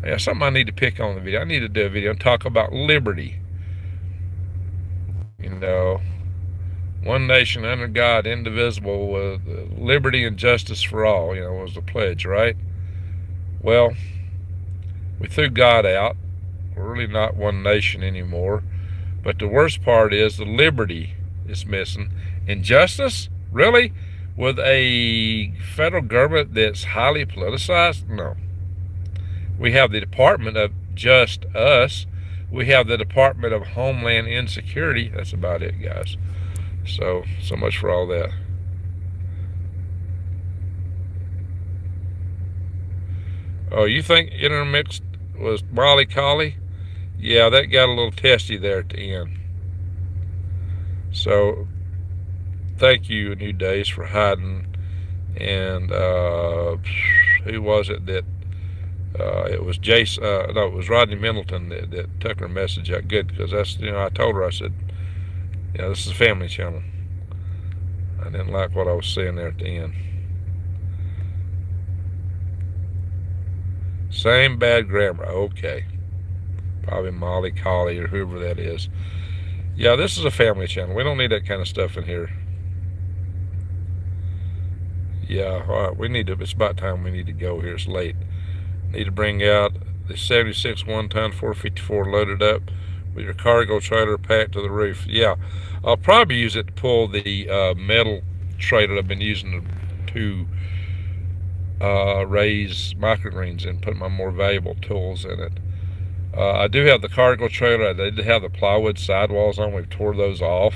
Yeah, something I need to pick on the video. I need to do a video and talk about liberty. One nation under God, indivisible, with liberty and justice for all, was the pledge, right? Well, we threw God out. We're really not one nation anymore. But the worst part is the liberty is missing. Injustice? Really? With a federal government that's highly politicized? No. We have the Department of Just Us. We have the Department of Homeland Insecurity. That's about it, guys. So much for all that. Oh, you think intermixed was Molly Collie? Yeah, that got a little testy there at the end. So, thank you, New Days, for hiding. And who was it that? It was Jason. No, it was Rodney Middleton that took her message out good, because that's I told her, I said, this is a family channel. I didn't like what I was saying there at the end. Same bad grammar. Okay. Probably Molly Collie or whoever that is. Yeah, this is a family channel. We don't need that kind of stuff in here. Yeah, all right. It's about time we need to go here. It's late. Need to bring out the 76 one-ton 454 loaded up with your cargo trailer packed to the roof. Yeah, I'll probably use it to pull the metal trailer I've been using to raise microgreens and put my more valuable tools in it. I do have the cargo trailer. I did have the plywood sidewalls on. We've tore those off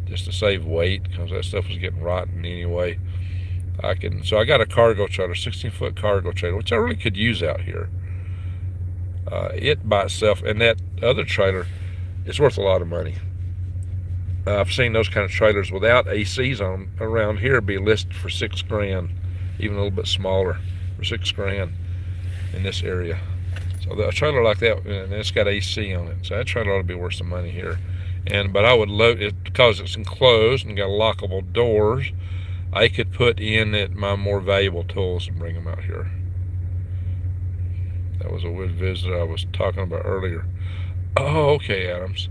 just to save weight, because that stuff was getting rotten anyway. So I got a cargo trailer, 16-foot cargo trailer, which I really could use out here. It by itself, and that other trailer, it's worth a lot of money. I've seen those kind of trailers without ACs on them around here be listed for $6,000, even a little bit smaller, for $6,000 in this area. So a trailer like that, and it's got AC on it, so that trailer ought to be worth some money here. But I would load it because it's enclosed and got lockable doors. I could put in my more valuable tools and bring them out here. That was a wood visitor I was talking about earlier. Oh, okay, Adams.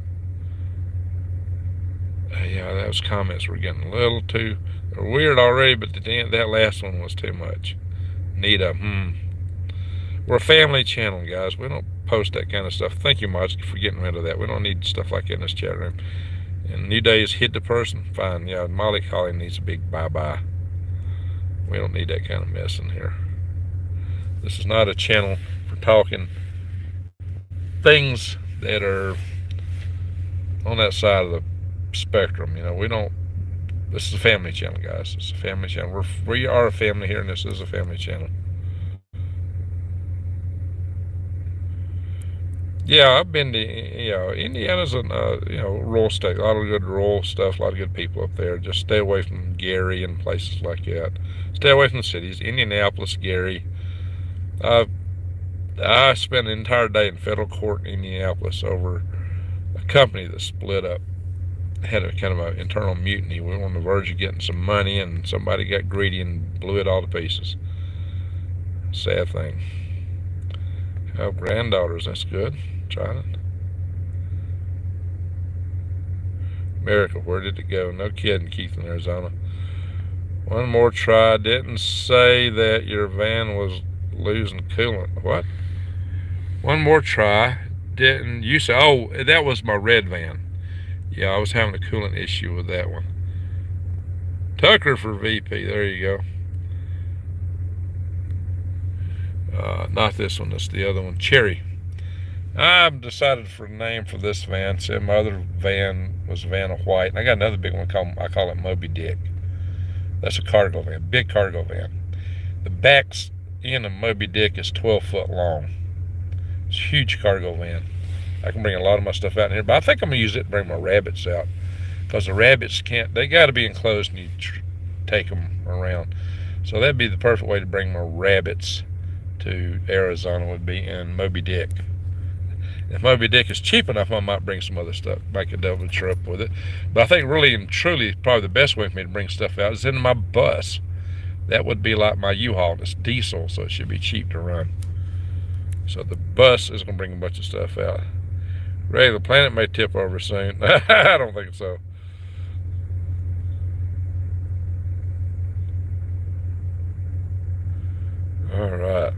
Yeah, those comments were getting a little too weird already, but that last one was too much. Nita, We're a family channel, guys. We don't post that kind of stuff. Thank you, Mods, for getting rid of that. We don't need stuff like that in this chat room. And New Days hit the person. Fine. Yeah, Molly Collie needs a big bye-bye. We don't need that kind of mess in here. This is not a channel for talking things that are on that side of the spectrum. We don't. This is a family channel, guys. It's a family channel. We are a family here, and this is a family channel. Yeah, I've been to, Indiana's a, rural state. A lot of good rural stuff, a lot of good people up there. Just stay away from Gary and places like that. Stay away from the cities. Indianapolis, Gary. I spent an entire day in federal court in Indianapolis over a company that split up. Had a kind of an internal mutiny. We were on the verge of getting some money, and somebody got greedy and blew it all to pieces. Sad thing. Oh, granddaughters, that's good. Trying it. America, where did it go? No kidding, Keith in Arizona. One more try. Didn't say that your van was losing coolant. What? One more try. Didn't you say? Oh, that was my red van. Yeah, I was having a coolant issue with that one. Tucker for VP. There you go. Not this one. That's the other one. Cherry. I've decided for a name for this van. So my other van was Vanna White. And I got another big one. I call it Moby Dick. That's a cargo van. Big cargo van. The back's end of Moby Dick is 12 foot long. It's a huge cargo van. I can bring a lot of my stuff out in here, but I think I'm gonna use it to bring my rabbits out, because the rabbits can't. They got to be enclosed, and you take them around. So that'd be the perfect way to bring my rabbits to Arizona, would be in Moby Dick. If Moby Dick is cheap enough, I might bring some other stuff, make a double trip with it. But I think really and truly, probably the best way for me to bring stuff out is in my bus. That would be like my U-Haul. It's diesel, so it should be cheap to run. So the bus is going to bring a bunch of stuff out. Ray, the planet may tip over soon. I don't think so. All right.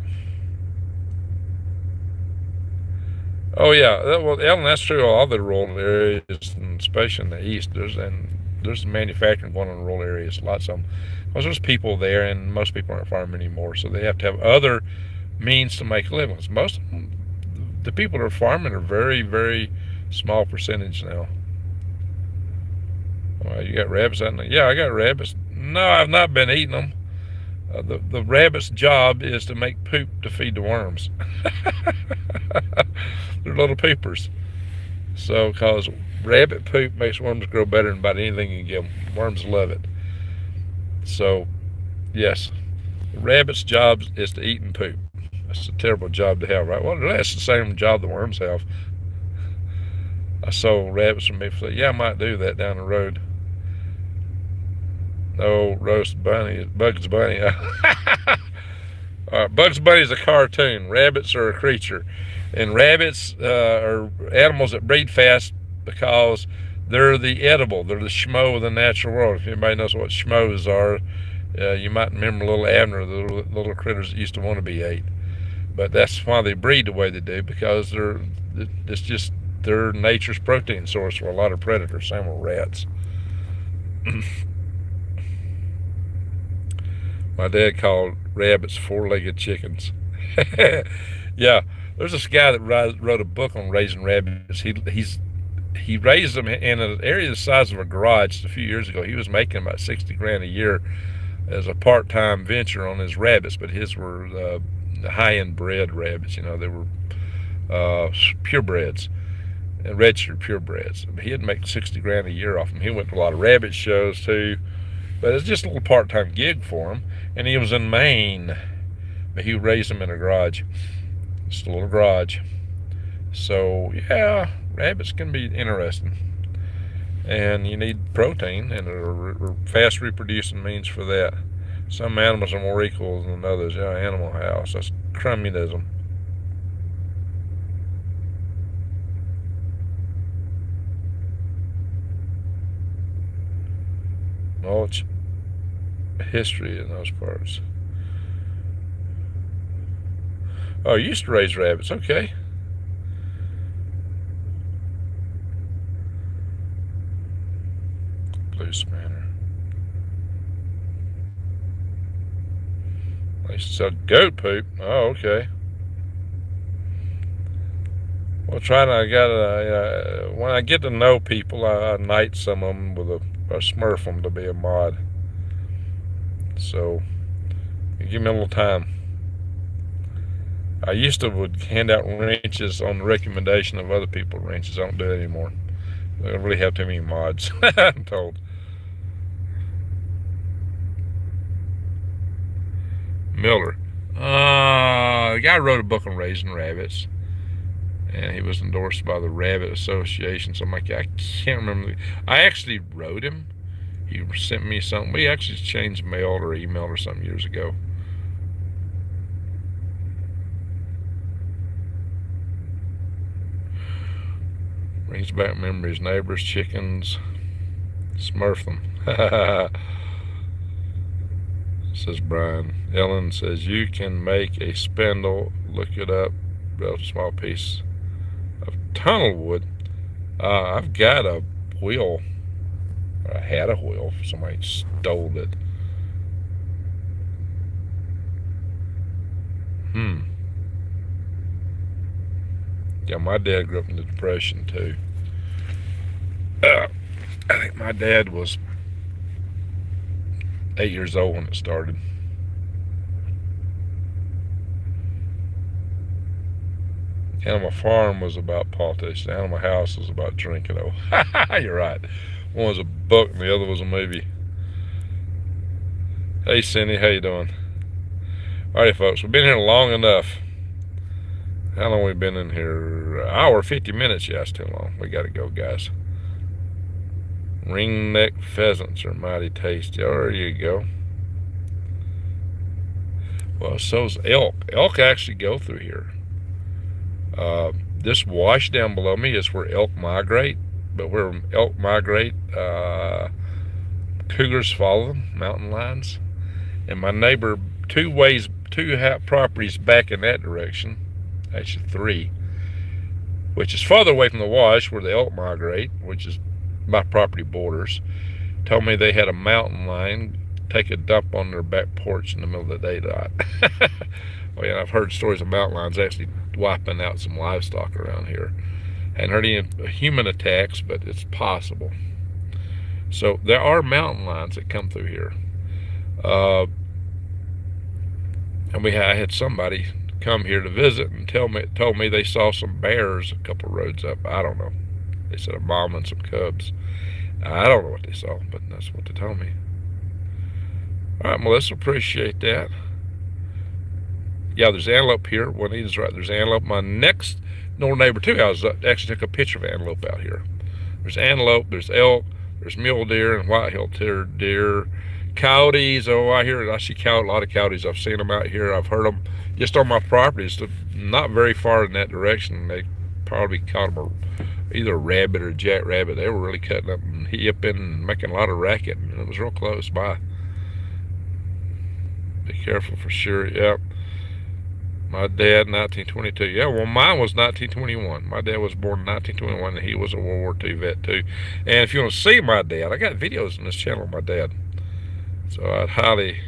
Oh yeah, well, Ellen, that's true. All the rural areas, and especially in the east, there's manufacturing going on in rural areas. Lots of them, because there's people there, and most people aren't farming anymore, so they have to have other means to make a living. Most of them, the people that are farming are very, very small percentage now. You got rabbits out there? Yeah, I got rabbits. No, I've not been eating them. The rabbit's job is to make poop to feed the worms. They're little poopers. So, because rabbit poop makes worms grow better than about anything you can give them. Worms love it. So, yes, the rabbit's job is to eat and poop. That's a terrible job to have, right? Well, that's the same job the worms have. I sold rabbits from me. Yeah, I might do that down the road. No, roast bunny, Bugs Bunny. Bugs Bunny is a cartoon. Rabbits are a creature, and rabbits are animals that breed fast because they're the edible. They're the schmo of the natural world. If anybody knows what schmoes are, you might remember little Abner, the little critters that used to want to be ate. But that's why they breed the way they do, because they're nature's protein source for a lot of predators. Same with rats. My dad called rabbits four-legged chickens. Yeah, there's this guy that wrote a book on raising rabbits. He raised them in an area the size of a garage a few years ago. He was making about 60 grand a year as a part-time venture on his rabbits, but his were high-end bred rabbits. You know, they were purebreds and registered purebreds. He'd make 60 grand a year off them. He went to a lot of rabbit shows too. But it's just a little part-time gig for him. And he was in Maine. But he raised them in a garage. Just a little garage. So, yeah, rabbits can be interesting. And you need protein, and a fast reproducing means for that. Some animals are more equal than others. Yeah, Animal House. That's communism. Mulch history in those parts. Oh, you used to raise rabbits. Okay. Blue Spanner. I used to sell goat poop. Oh, okay. Well, when I get to know people, I knight some of them with or smurf them to be a mod. So, give me a little time. I used to would hand out wrenches on the recommendation of other people's wrenches. I don't do it anymore. They don't really have too many mods, I'm told. Miller. The guy wrote a book on raising rabbits, and he was endorsed by the Rabbit Association. So I can't remember. I actually wrote him. He sent me something. We actually exchanged mail or email or something years ago. Brings back memories. Neighbors, chickens, smurf them. Says Brian. Ellen says you can make a spindle. Look it up. Relatively small piece of tunnel wood. I've got a wheel. I had a wheel. Somebody stole it. Yeah, my dad grew up in the Depression too. I think my dad was 8 years old when it started. Animal Farm was about politics. Animal House was about drinking. Oh, you're right. One was a book and the other was a movie. Hey, Cindy, how you doing? Alrighty, folks, we've been here long enough. How long we been in here? An hour, 50 minutes. Yeah, it's too long. We got to go, guys. Ringneck pheasants are mighty tasty. There you go. Well, so's elk. Elk actually go through here. This wash down below me is where elk migrate. But where elk migrate, cougars follow them, mountain lions. And my neighbor, two properties back in that direction, actually 3, which is farther away from the wash where the elk migrate, which is my property borders, told me they had a mountain lion take a dump on their back porch in the middle of the daylight. Well, yeah, I've heard stories of mountain lions actually wiping out some livestock around here. Hadn't heard any human attacks, but it's possible. So there are mountain lions that come through here. And I had somebody come here to visit and told me they saw some bears a couple roads up. I don't know. They said a mom and some cubs. I don't know what they saw, but that's what they told me. All right, Melissa, appreciate that. Yeah, there's antelope here. Juanita's right. There's antelope. My next door neighbor, too, I actually took a picture of antelope out here. There's antelope, there's elk, there's mule deer and white-tailed deer. Coyotes, I see a lot of coyotes. I've seen them out here. I've heard them just on my property. It's not very far in that direction. They probably caught them either a rabbit or a jackrabbit. They were really cutting up and yipping and making a lot of racket. And it was real close by. Be careful for sure. Yep. My dad, 1922. Yeah, well, mine was 1921. My dad was born in 1921, and he was a World War II vet, too. And if you want to see my dad, I got videos on this channel of my dad. So I'd highly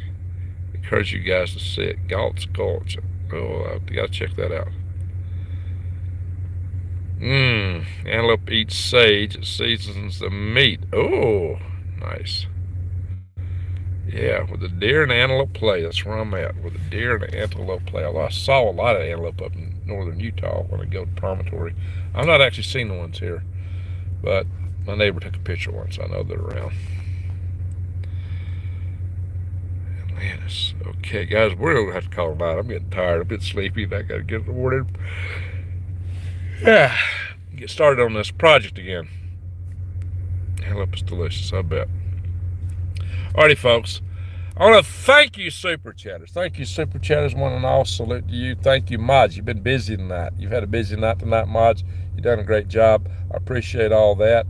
encourage you guys to see it. Galt's Gulch. Oh, I've got to check that out. Antelope eats sage. It seasons the meat. Oh, nice. Yeah, with the deer and antelope play. That's where I'm at, with the deer and the antelope play. Although I saw a lot of antelope up in northern Utah when I go to Promontory. I've not actually seen the ones here, but my neighbor took a picture once. I know they're around. Atlantis. Okay, guys, we're going to have to call it a night. I'm getting tired. I'm getting sleepy. I got to get in the morning. Yeah, get started on this project again. Antelope is delicious, I bet. Alrighty, folks. I want to thank you, Super Chatters. Thank you, Super Chatters, one and all. Salute to you. Thank you, Mods. You've been busy tonight. You've had a busy night tonight, Mods. You've done a great job. I appreciate all that.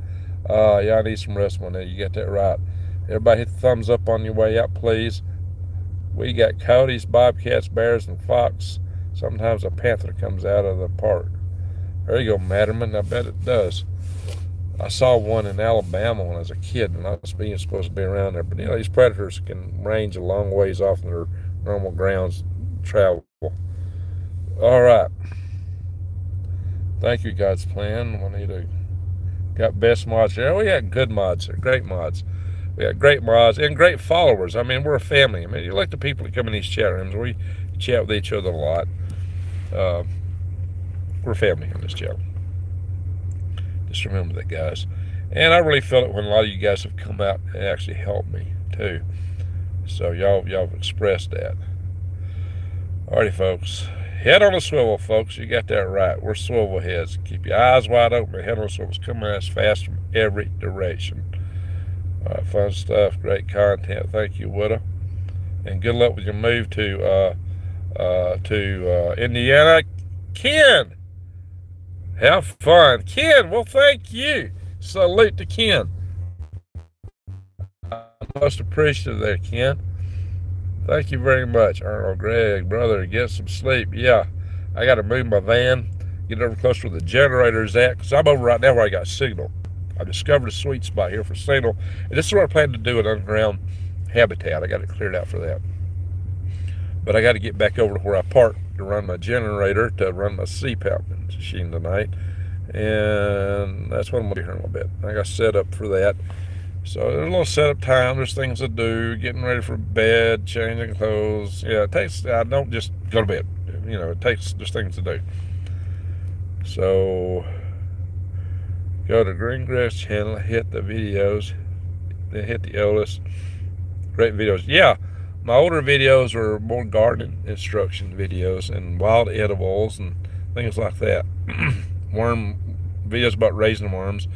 Yeah, I need some rest one day. You got that right. Everybody hit the thumbs up on your way out, please. We got coyotes, bobcats, bears, and fox. Sometimes a panther comes out of the park. There you go, Matterman. I bet it does. I saw one in Alabama when I was a kid, and I was supposed to be around there. But, you know, these predators can range a long ways off their normal grounds travel. All right. Thank you, God's Plan. Juanita got best mods here. We got good mods here, great mods. We got great mods and great followers. I mean, we're a family. I mean, you like the people that come in these chat rooms. We chat with each other a lot. We're a family on this channel. Just remember that, guys. And I really feel it when a lot of you guys have come out and actually helped me, too. So y'all have expressed that. Alrighty, folks. Head on a swivel, folks. You got that right. We're swivel heads. Keep your eyes wide open. Head on a swivel. It's coming at us fast from every direction. All right, fun stuff. Great content. Thank you, Widow. And good luck with your move to Indiana. Ken! Have fun. Ken, well, thank you. Salute to Ken. I'm most appreciative there, Ken. Thank you very much, Arnold, Greg, brother. Get some sleep. Yeah, I got to move my van, get over close to where the generator's at, because I'm over right now where I got signal. I discovered a sweet spot here for signal, and this is what I plan to do an underground habitat. I got it cleared out for that. But I got to get back over to where I parked to run my generator to run my CPAP machine tonight. And that's what I'm going to do here in a little bit. I got set up for that. So there's a little setup time. There's things to do, getting ready for bed, changing clothes. Yeah, I don't just go to bed. You know, there's things to do. So go to Greengrass channel, hit the videos, then hit the oldest. Great videos. Yeah, my older videos are more gardening instruction videos and wild edibles and things like that. Worm videos about raising worms.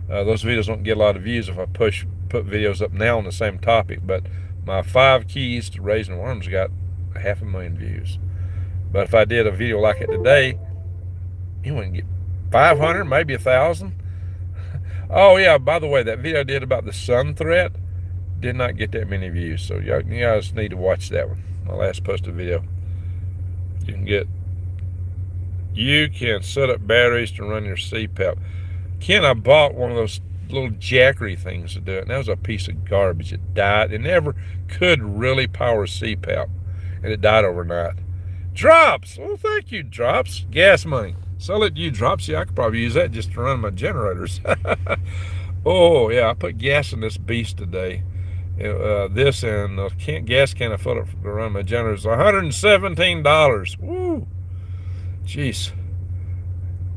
Those videos don't get a lot of views if I put videos up now on the same topic, but my 5 keys to raising worms got 500,000 views. But if I did a video like it today, you wouldn't get 500, maybe 1,000. Oh yeah, by the way, that video I did about the sun threat did not get that many views, so you guys need to watch that one. My last posted video. You can set up batteries to run your CPAP. Ken, I bought one of those little jackery things to do it, and that was a piece of garbage. It died. It never could really power CPAP, and it died overnight. Drops. Well, thank you, Drops. Gas money. Sell it to you, Drops. Yeah, I could probably use that just to run my generators. Oh yeah, I put gas in this beast today. This and the gas can I filled up to run my generators. $117. Woo. Jeez.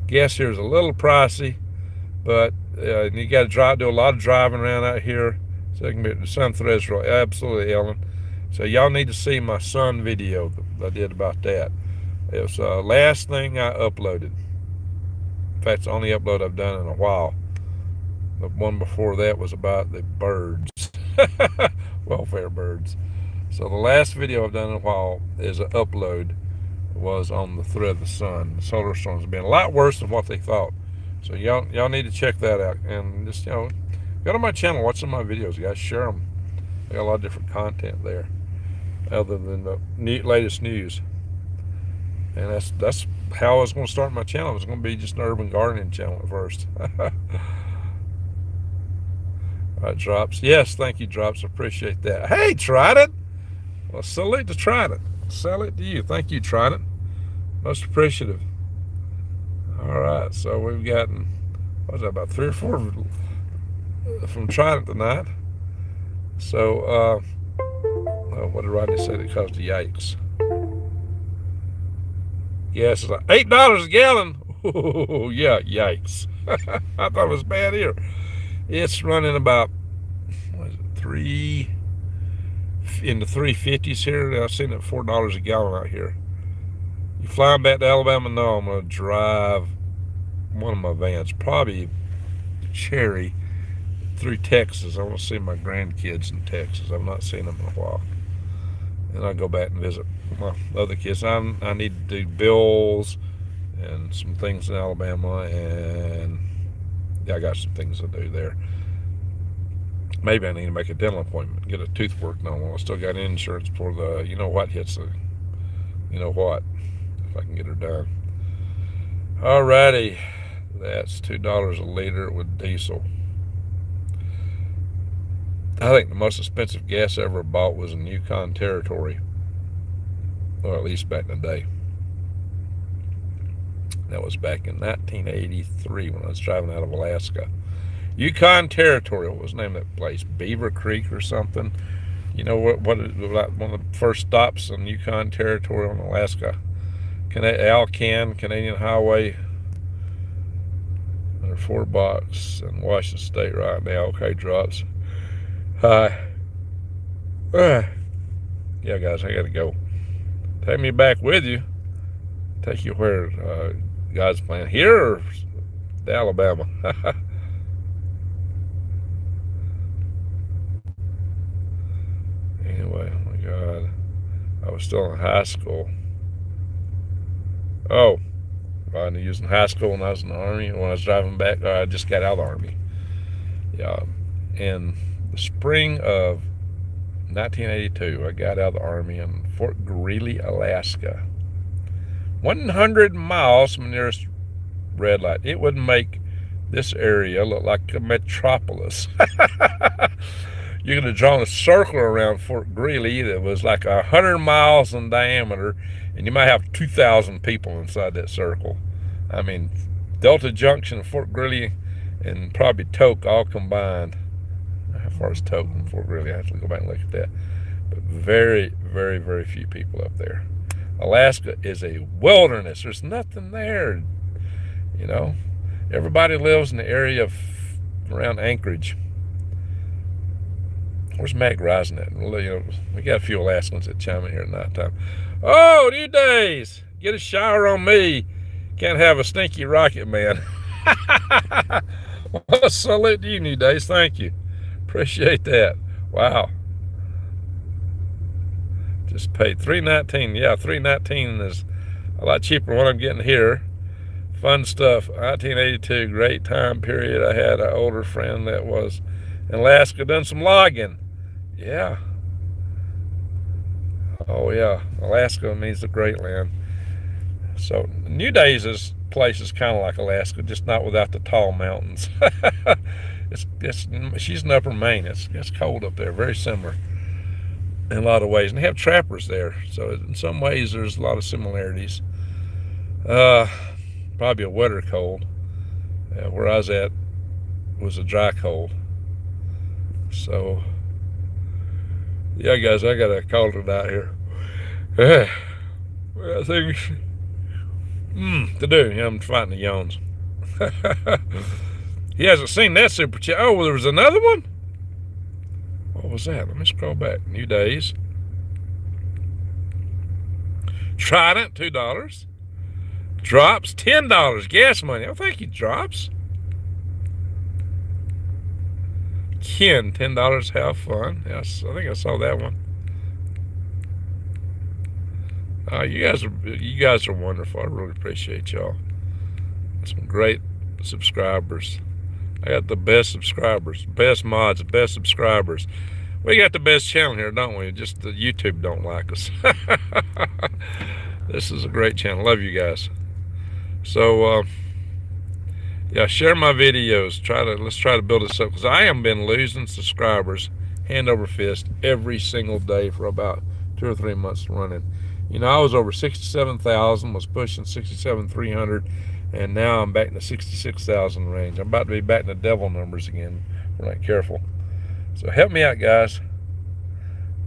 Gas here is a little pricey, but you got to do a lot of driving around out here. So the sun threads real absolutely, Ellen. So y'all need to see my sun video that I did about that. It was the last thing I uploaded. In fact, it's the only upload I've done in a while. The one before that was about the birds, welfare birds. So the last video I've done in a while is an upload. Was on the thread of the sun. The solar storms have been a lot worse than what they thought. So y'all need to check that out. And just, go to my channel, watch some of my videos, guys. Share them. I got a lot of different content there other than the latest news. And that's how I was going to start my channel. It was going to be just an urban gardening channel at first. All right, Drops. Yes, thank you, Drops. I appreciate that. Hey, Trident. Well, salute to Trident. Sell it to you. Thank you, Trident. Most appreciative. All right, so we've gotten, what was that, about 3 or 4 from Trident tonight. So, what did Rodney say that caused the yikes? Gas is like $8 a gallon. Oh, yeah, yikes. I thought it was bad here. It's running about, what is it, in the 350s here. I've seen it $4 a gallon out here. You flying back to Alabama? No, I'm going to drive one of my vans, probably Cherry, through Texas. I want to see my grandkids in Texas. I've not seen them in a while. And I'll go back and visit my other kids. I need to do bills and some things in Alabama, and yeah, I got some things to do there. Maybe I need to make a dental appointment, get a tooth worked on. Well, I still got insurance for the, hits the, if I can get her done. Alrighty, that's $2 a liter with diesel. I think the most expensive gas I ever bought was in Yukon Territory, or at least back in the day. That was back in 1983 when I was driving out of Alaska. Yukon Territory, what was the name of that place? Beaver Creek or something? You know what one of the first stops on Yukon Territory on Alaska? Alcan, Canadian Highway. They're $4 in Washington State right now. Okay, Drops. Yeah, guys, I gotta go. Take me back with you. Take you where God's plan. Here or to Alabama? Anyway, oh my God. I was still in high school. Oh, I was in high school when I was in the Army. When I was driving back, I just got out of the Army. Yeah, in the spring of 1982, I got out of the Army in Fort Greely, Alaska. 100 miles from the nearest red light. It would make this area look like a metropolis. You could have drawn a circle around Fort Greely that was like 100 miles in diameter, and you might have 2,000 people inside that circle. I mean, Delta Junction, Fort Greely, and probably Tok all combined. How far is Tok from Fort Greely? I have to go back and look at that. But very, very, very few people up there. Alaska is a wilderness. There's nothing there. You know, everybody lives in the area of around Anchorage. Where's Mac Rising at? Well, you know, we got a few Alaskans that chime in here at night time. Oh, New Days, get a shower on me. Can't have a stinky rocket man. Well, salute to you, New Days. Thank you. Appreciate that. Wow. Just paid $3.19. Yeah, $3.19 is a lot cheaper than what I'm getting here. Fun stuff. 1982, great time period. I had an older friend that was in Alaska, done some logging. Yeah. Oh yeah, Alaska means the great land. So New Days' place is kind of like Alaska, just not without the tall mountains. She's in Upper Maine. It's cold up there, very similar in a lot of ways, and they have trappers there. So in some ways, there's a lot of similarities. Probably a wetter cold. Where I was at was a dry cold. So yeah, guys, I got a call tonight here. Well, things to do. Yeah, I'm fighting the yawns. He hasn't seen that super chat. Oh, well, there was another one? What was that? Let me scroll back. New Days. Trident, $2. Drops, $10. Gas money. Oh, thank you, Drops. Ken, $10. Have fun. Yes, I think I saw that one. You guys are wonderful. I really appreciate y'all. Some great subscribers. I got the best subscribers, best mods, best subscribers. We got the best channel here, don't we? Just the YouTube don't like us. This is a great channel. Love you guys. So yeah, share my videos. Let's try to build this up, because I have been losing subscribers hand over fist every single day for about 2 or 3 months running. You know, I was over 67,000, was pushing 67,300, and now I'm back in the 66,000 range. I'm about to be back in the devil numbers again if we're not careful. So help me out, guys.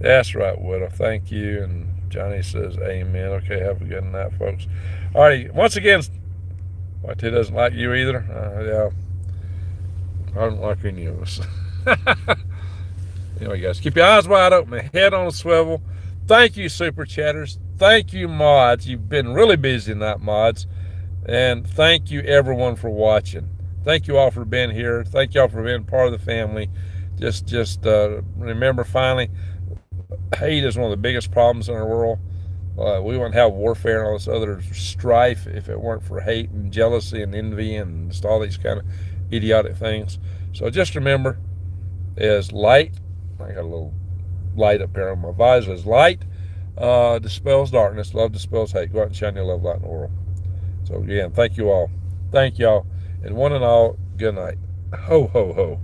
That's right, Widow. Thank you. And Johnny says amen. Okay, have a good night, folks. All right, once again, YT doesn't like you either. Yeah, I don't like any of us. Anyway, guys, keep your eyes wide open, head on a swivel. Thank you, super chatters. Thank you, mods. You've been really busy tonight, mods. And thank you, everyone, for watching. Thank you all for being here. Thank you all for being part of the family. Just remember, finally, hate is one of the biggest problems in our world. We wouldn't have warfare and all this other strife if it weren't for hate and jealousy and envy and just all these kind of idiotic things. So just remember, as light, I got a little light up here on my visor, as light dispels darkness, love dispels hate. Go out and shine your love light in the world. So again, thank you all. Thank y'all. And one and all, good night. Ho, ho, ho.